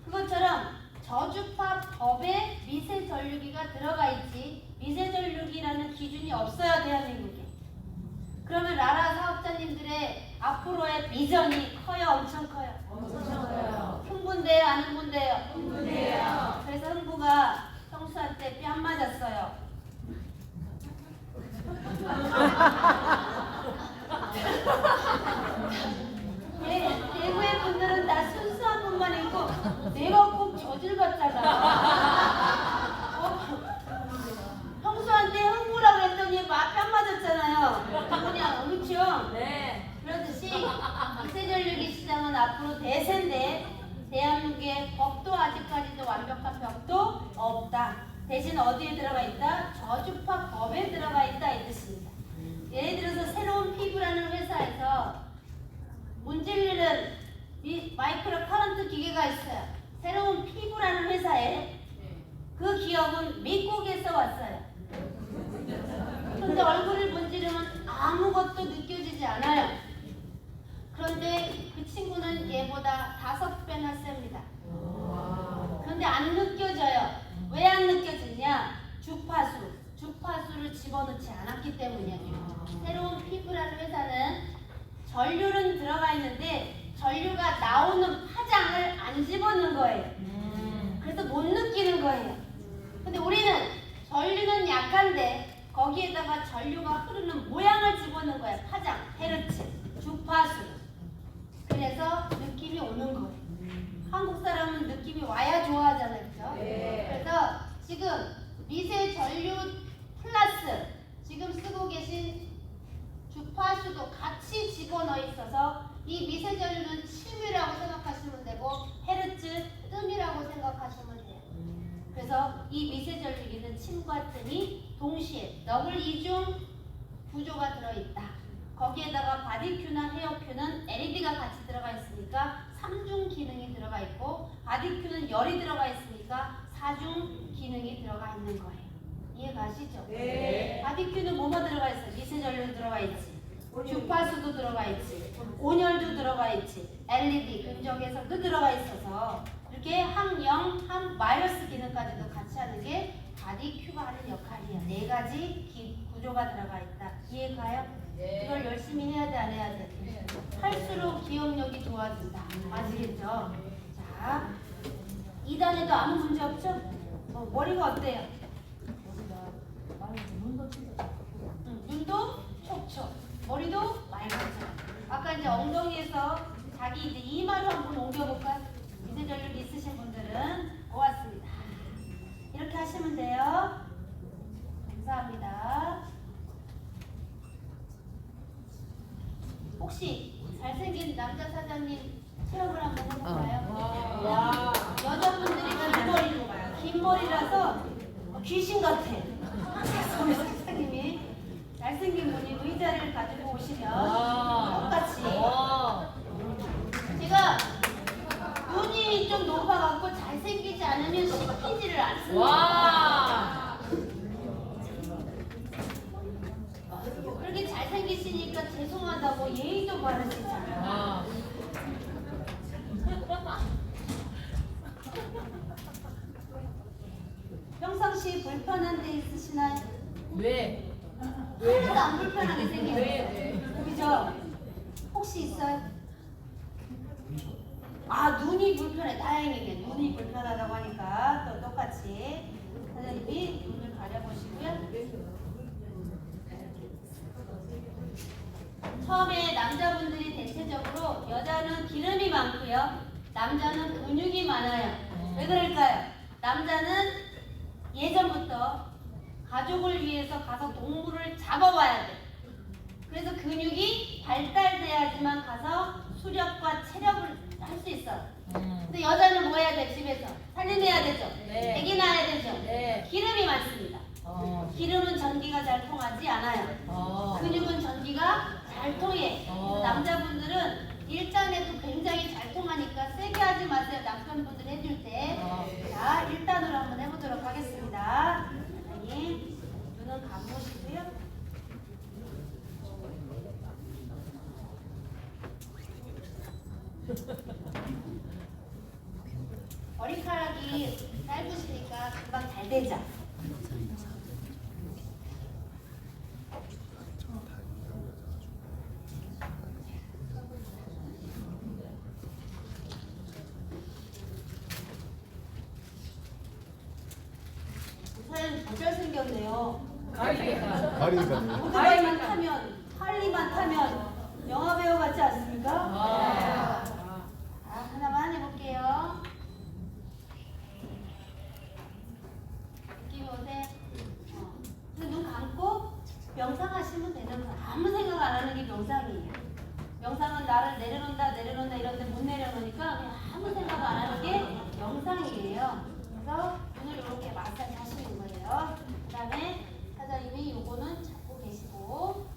그것처럼 저주파 법에 미세전류기가 들어가 있지 미세전류기라는 기준이 없어요, 대한민국에. 그러면 라라 사업자님들의 앞으로의 비전이 커요, 엄청 커요? 엄청 커요. 흥분돼요, 안 흥분돼요? 흥분돼요. 그래서 흥부가 형수한테 뺨 맞았어요. 대구의 분들은 다 순수한 분만 있고 내가 꼭 저질 받잖아. 형수한테 흥부라고 했더니 뺨 맞았잖아요. 그냥 그렇죠? 네. 그러듯이 미세전류기 시장은 앞으로 대세인데 대한민국에 법도 아직까지도 완벽한 법도 없다. 대신 어디에 들어가 있다? 저주파 법에 들어가 있다 이 뜻입니다. 예를 들어서 새로운 피부라는 회사에서 문질르는 마이크로 커런트 기계가 있어요. 새로운 피부라는 회사에 그 기업은 미국에서 왔어요. 근데 얼굴을 문지르면 아무것도 느껴지지 않아요. 그런데 그 친구는 얘보다 5배나 셉니다. 그런데 안 느껴져요. 왜 안 느껴지냐? 주파수를 집어넣지 않았기 때문이에요. 새로운 피부라는 회사는 전류는 들어가 있는데 전류가 나오는 파장을 안 집어넣은 거예요. 그래서 못 느끼는 거예요. 근데 우리는 전류는 약한데 거기에다가 전류가 흐르는 모양을 집어넣은 거예요. 파장, 헤르츠, 주파수. 그래서 느낌이 오는 거예요. 한국 사람은 느낌이 와야 좋아하잖아요. 그죠? 네. 그래서 지금 미세 전류 플러스 지금 쓰고 계신 주파수도 같이 집어넣어 있어서 이 미세 전류는 침이라고 생각하시면 되고 헤르츠, 뜸이라고 생각하시면 돼요. 그래서 이 미세 전류기는 침과 뜸이 동시에 더블 이중 구조가 들어있다. 거기에다가 바디큐나 헤어큐는 LED가 같이 들어가 있으니까 3중 기능이 들어가 있고 바디큐는 열이 들어가 있으니까 사중 기능이 들어가 있는 거예요. 이해가시죠? 네. 바디큐는 뭐가 들어가 있어? 미세전류 들어가 있지. 주파수도 들어가 있지. 온열도 들어가 있지. LED 금적외선도 들어가 있어서 이렇게 항영, 항마이너스 기능까지도 같이 하는 게 바디큐가 하는 역할이야. 4가지 구조가 들어가 있다. 이해가요? 이걸 열심히 해야 돼, 안 해야 돼? 할수록 기억력이 좋아진다. 아시겠죠? 자, 2단에도 아무 문제 없죠? 머리가 어때요? 눈도 촉촉, 머리도 맑아져. 아까 이제 엉덩이에서 자기 이제 이마로 한번 옮겨볼까요? 미세전력 있으신 분들은 고맙습니다. 이렇게 하시면 돼요. 감사합니다. 혹시 잘생긴 남자 사장님 체험을 한번 해볼까요? 여자분들이 긴 머리라서 귀신 같아. 우리 사장님이 잘생긴 분이 의자를 가지고 오시면 똑같이 제가 눈이 좀 높아갖고 잘생기지 않으면 씹히지를 않습니다. 와. 그렇게 잘생기시니까 죄송하다고 예의도 바르시잖아요. 평상시 불편한 데 있으시나요? 왜? 하나도 안 불편하게 생기셨어요. 그죠? 혹시 있어요? 아, 눈이 불편해. 다행이네. 눈이 불편하다고 하니까 또 똑같이 사장님이 눈을 가려보시고요. 처음에 남자분들이 대체적으로 여자는 기름이 많고요. 남자는 근육이 많아요. 왜 그럴까요? 남자는 예전부터 가족을 위해서 가서 동물을 잡아와야 돼. 그래서 근육이 발달돼야지만 가서 수력과 체력을 할 수 있어요. 근데 여자는 뭐 해야 돼? 집에서 살림해야 되죠. 네. 애기 낳아야 되죠. 네. 기름이 많습니다. 기름은 전기가 잘 통하지 않아요. 근육은 전기가 잘 통해. 남자분들은 일장에도 굉장히 잘 통하니까 세게 하지 마세요. 남편분들 해줄 때. 자, 1단으로 한번 해보도록 하겠습니다. 사장님, 눈은 감으시고요. 머리카락이 짧으시니까 금방 잘 되죠? 우선 더 잘생겼네요. 오토바이만 타면, 할리만 타면 영화배우 같지 않습니까? 하나만 해볼게요. 느낌이 오세요? 눈 감고 명상하시면 되는 거예요. 아무 생각 안 하는 게 명상이에요. 명상은 나를 내려놓는다 이런데 못 내려놓으니까 그냥 아무 생각 안 하는 게 명상이에요. 그래서 눈을 이렇게 마사지 하시는 거예요. 그 다음에 사장님이 요거는 잡고 계시고,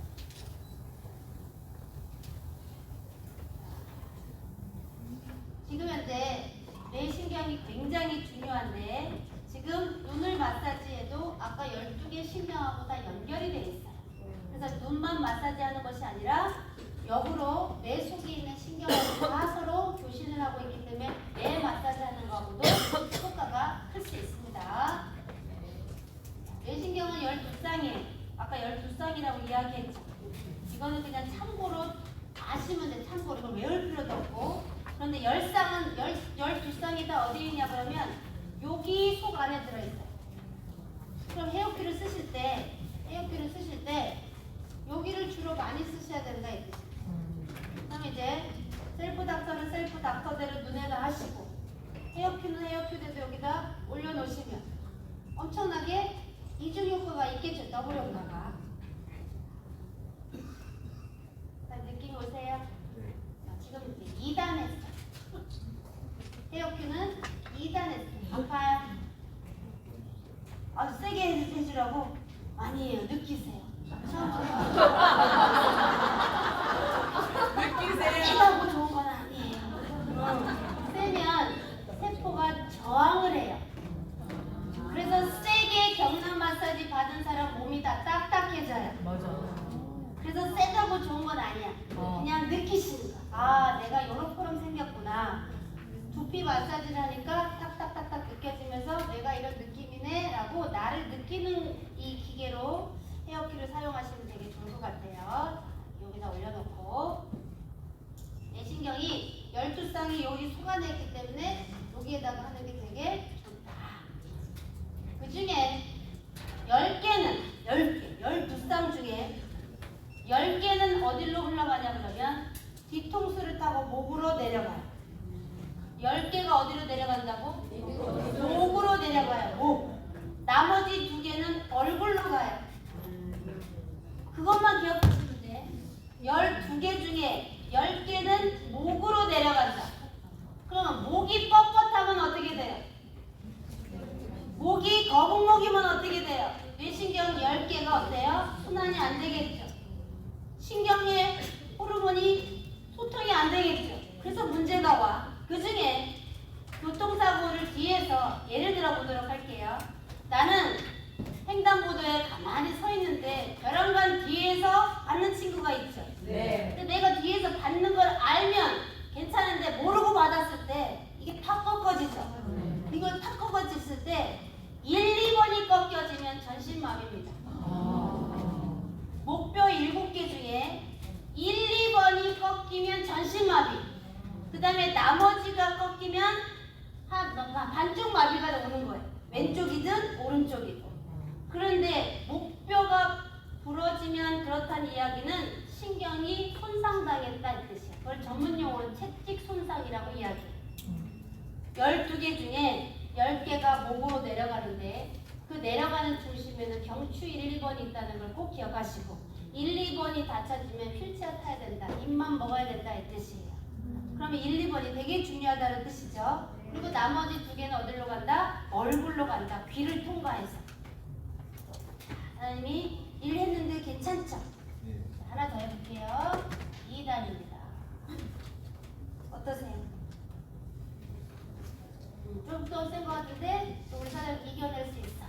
지금 현재 뇌신경이 굉장히 중요한데 지금 눈을 마사지해도 아까 12개 신경하고 다 연결이 돼 있어요. 그래서 눈만 마사지하는 것이 아니라 역으로 뇌 속에 있는 신경하고 다 서로 교신을 하고 있기 때문에 뇌 마사지하는 것하고도 효과가 클 수 있습니다. 뇌신경은 12쌍이에요. 아까 12쌍이라고 이야기했죠. 이거는 그냥 참고로 아시면 돼. 참고로 이걸 외울 필요도 없고. 그런데 10쌍은 12쌍이 다 어디에 있냐 그러면 여기 속 안에 들어있어요. 그럼 헤어큐를 쓰실 때 여기를 주로 많이 쓰셔야 된다 이 뜻이에요. 그럼 이제 셀프 닥터는 셀프 닥터대로 눈에다 하시고, 헤어큐는 헤어큐대로 여기다 올려놓으시면 엄청나게 이중 효과가 있겠죠. 더블 효과가. 자, 느낌 오세요? 지금 이제 2단 했어요. 헤어큐는 2단 했어요. 아파요? 아주 세게 해주라고? 아니에요. 느끼세요. 느끼세요. 세다고 좋은 건 아니에요. 세면 세포 느끼는 이 기계로 헤어키를 사용하시면 되게 좋을 것 같아요. 여기다 올려놓고 내신경이 12쌍이 여기 속아내 있기 때문에 여기에다가 하는 게 되게 좋다. 그 중에 12쌍 중에 10개는 어디로 흘러가냐 그러면 뒤통수를 타고 목으로 내려가요. 10개가 어디로 내려간다고? 목으로 내려가요. 목. 나머지 2개는 얼굴로 가요. 그것만 기억하시면 돼. 12개 중에 10개는 목으로 내려간다. 그러면 목이 뻣뻣하면 어떻게 돼요? 목이 거북목이면 어떻게 돼요? 뇌신경 10개가 어때요? 순환이 안 되겠죠. 신경의 호르몬이 소통이 안 되겠죠. 그래서 문제가 와. 그 중에 교통사고를 뒤에서 예를 들어 보도록 할게요. 나는 횡단보도에 가만히 서 있는데 벼랑간 뒤에서 받는 친구가 있죠. 네. 근데 내가 뒤에서 받는 걸 알면 괜찮은데 모르고 받았을 때 이게 탁 꺾어지죠. 이걸 탁 꺾어졌을 때 1, 2번이 꺾여지면 전신마비입니다. 목뼈 7개 중에 1, 2번이 꺾이면 전신마비. 그 다음에 나머지가 꺾이면 반쪽 마비가 오는 거예요. 왼쪽이든 오른쪽이든. 그런데 목뼈가 부러지면 그렇다는 이야기는 신경이 손상당했다 이 뜻이야. 그걸 전문용어로 채찍 손상이라고 이야기해요. 12개 중에 10개가 목으로 내려가는데 그 내려가는 중심에는 경추 1, 1번이 있다는 걸 꼭 기억하시고 1, 2번이 다쳐지면 휠체어 타야 된다. 입만 먹어야 된다 이 뜻이에요. 그러면 1, 2번이 되게 중요하다는 뜻이죠. 그리고 나머지 2개는 어디로 간다? 얼굴로 간다. 귀를 통과해서. 하나님이 1 했는데 괜찮죠? 하나 더 해볼게요. 2단입니다. 어떠세요? 좀 더 센 것 같은데 또 우리 사장님 이겨낼 수 있어.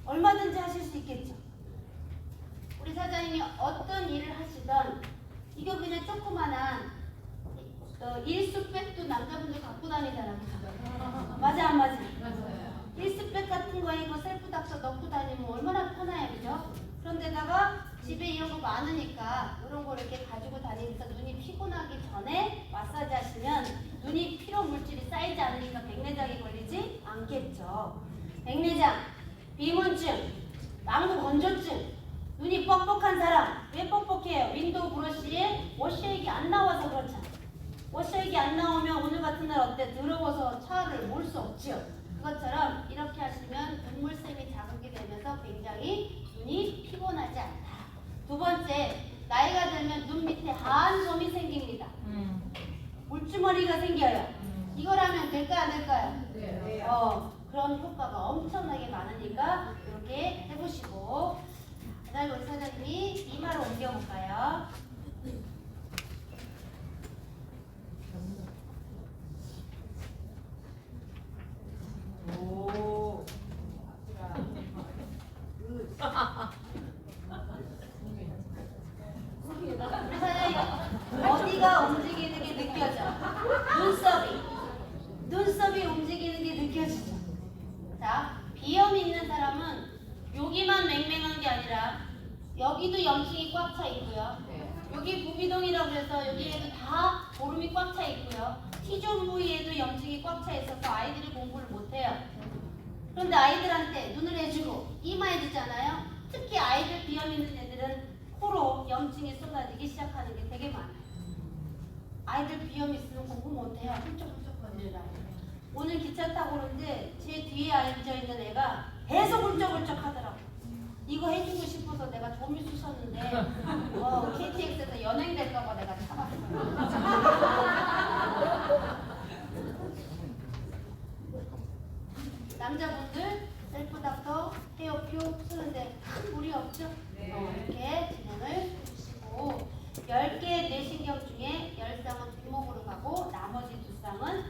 얼마든지 하실 수 있겠죠? 우리 사장님이 어떤 일을 하시던 이거 그냥 조그만한 일수백도 남자분들 갖고 다니잖아. 맞아 안 맞아? 맞아요. 일수백 같은 거에 이거 셀프 닥터 넣고 다니면 얼마나 편해요, 그죠? 그런데다가 집에 이런 거 많으니까 이런 거 이렇게 가지고 다니면서 눈이 피곤하기 전에 마사지 하시면 눈이 피로 물질이 쌓이지 않으니까 백내장이 걸리지 않겠죠. 백내장, 비문증, 망부 건조증, 눈이 뻑뻑한 사람 왜 뻑뻑해요? 윈도우 브러쉬에 워셔액이 안 나와서 그렇잖아. 워셔액이 안 나오면 오늘 같은 날 어때? 더러워서 차를 몰 수 없죠. 그것처럼 이렇게 하시면 눈물샘이 자극이 되면서 굉장히 눈이 피곤하지 않다. 두 번째, 나이가 들면 눈 밑에 하얀 점이 생깁니다. 물주머니가 생겨요. 이걸 하면 될까 안 될까요? 네. 그런 효과가 엄청나게 많으니까 이렇게 해보시고 그 다음에 우리 사장님이 이마로 옮겨볼까요? 오. 우리 사장님 어디가 움직이는 게 느껴져? 눈썹이 움직이는 게 느껴지죠? 자, 비염이 있는 사람은 여기만 맹맹한 게 아니라 여기도 염증이 꽉 차 있고요. 여기 부비동이라고 해서 여기에도 다 보름이 꽉 차 있고요. T존 부위에도 염증이 꽉 차 있어서 아이들이 공부를 못해요. 그런데 아이들한테 눈을 해주고 이마에 주잖아요. 특히 아이들 비염 있는 애들은 코로 염증이 쏟아지기 시작하는 게 되게 많아요. 아이들 비염 있으면 공부 못해요. 훌쩍훌쩍 거리더라. 오늘 기차 타고 오는데 제 뒤에 앉아있는 애가 계속 훌쩍훌쩍 하더라고. 이거 해주고 싶어서 내가 좀이 쑤셨는데 KTX에서 연행될까봐 내가 참았어요. 남자분들 셀프 닥터 헤어표 쓰는데 큰 무리 없죠? 이렇게 진행을 해주시고 10개의 뇌신경 중에 10쌍은 뒷목으로 가고 나머지 2쌍은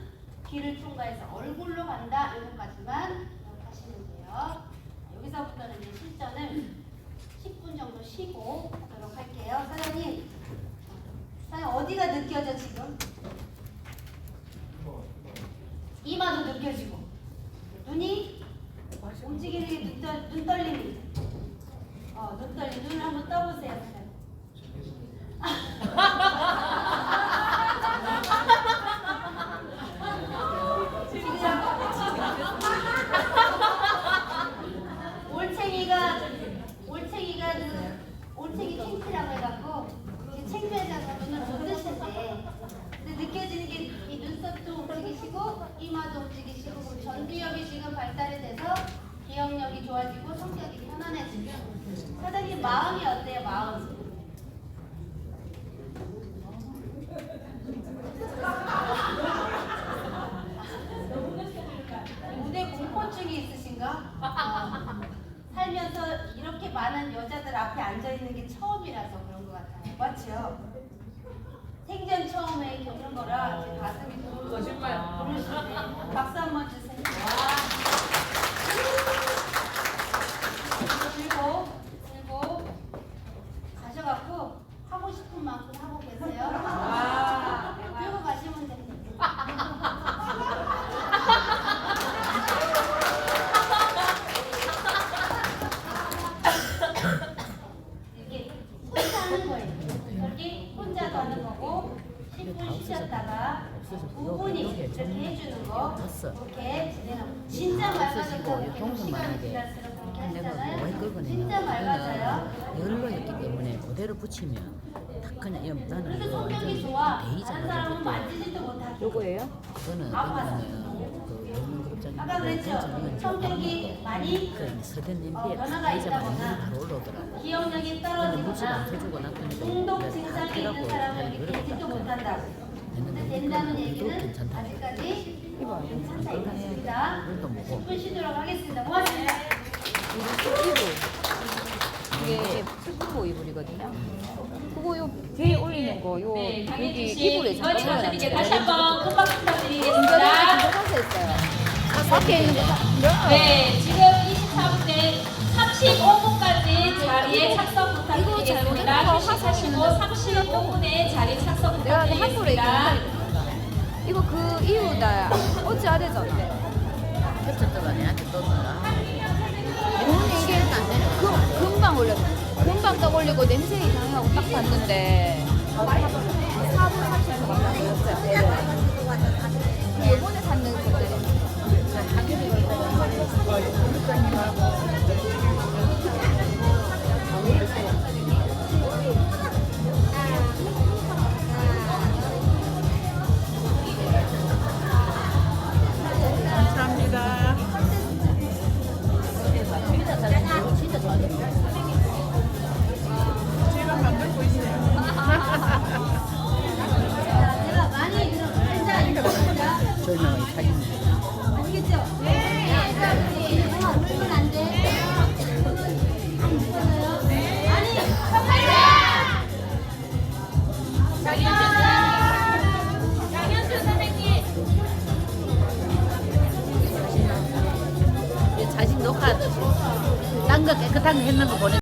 귀를 통과해서 얼굴로 간다. 이것까지만 기억하시면 돼요. 여기서부터는 이제 실전을 10분 정도 쉬고 하도록 할게요. 사장님 어디가 느껴져 지금? 이마도 느껴지고 눈이 움직이는 게 눈 떨림이. 눈 떨림. 눈을 한번 떠보세요. 올챙이 탱크라고 해갖고 챙겨자서 눈을 못 뜨신데 근데 느껴지는 게 이 눈썹도 움직이시고 이마도 움직이시고 전두엽이 지금 발달이 돼서 기억력이 좋아지고 성격이 편안해지고 사장님 마음이 어때요? 마음? 무대 공포증이 있으신가? 살면서 이렇게 많은 여자들 앞에 앉아있는 게 처음이라서 그런 것 같아요. 맞죠? 생전 처음에 겪는 거라 제 가슴이 거짓말. 부르시네. 박수 한번 주세요. 들고 가셔갖고 하고 싶은 만큼 하고 계세요. 들고 가시면 됩니다. 이렇게 혼자 하는 거예요. 여기 혼자도 하는 거고 10분 쉬셨다가 5분이 이렇게 해주는 거 이렇게 진행하고 진짜 맑아졌다고 계속 시간이 지날수록 그렇게 하시잖아요. 진짜 맑아져요. 열로였기 때문에 그대로 붙이면 딱 그냥 나는 그래서 이거 성격이 좋아. 베이지 다른 사람은 만지지도 못하게. 요거예요? 그거는 아파서. 그 영문 극장 아까 그랬죠. 성격이 많이 그 서된 냄비에 변화가 있다거나 바로 올라오더라고. 기억력이 물집 떨어지거나 안 펴주고 놨더니 중독 증상이 있는 사람은 이렇게 되지도 못한다고. 근데 된다는 얘기는 아직까지 괜찮다 이것입니다. 10분 쉬도록 하겠습니다. 고맙습니다. 이게 후보 이불이거든요. 후보 요 배에 올리는 거, 요 네, 여기 강혜진 이불에 씨, 이번에 감사드리게 다시 한번 큰 박수 부탁드리겠습니다. 인터넷에 있어요. 밖에 있는 거. 네, 지금 24분대 35분까지 자리에 착석 부탁드리겠습니다. 휴식하시고 35분에 자리 착석 내가 한국에 부탁드리겠습니다. 이거 그 이유 나 어찌 안 되잖아. 겹쳤다가 내한테 떴더라. 오늘 이게 금방 올렸어. 금방 딱 올리고 냄새 이상하고 딱 봤는데 4분 30분만 걸렸어요. 이번에 샀는 그때. 제가 많이 들어보자. 설명이 사진. 아시겠죠? 네. 물면 안 돼. 안 묶어요. 아니, 장현수 선생님. 자신 녹화 딴 거 깨끗한 거 했는 거 보내.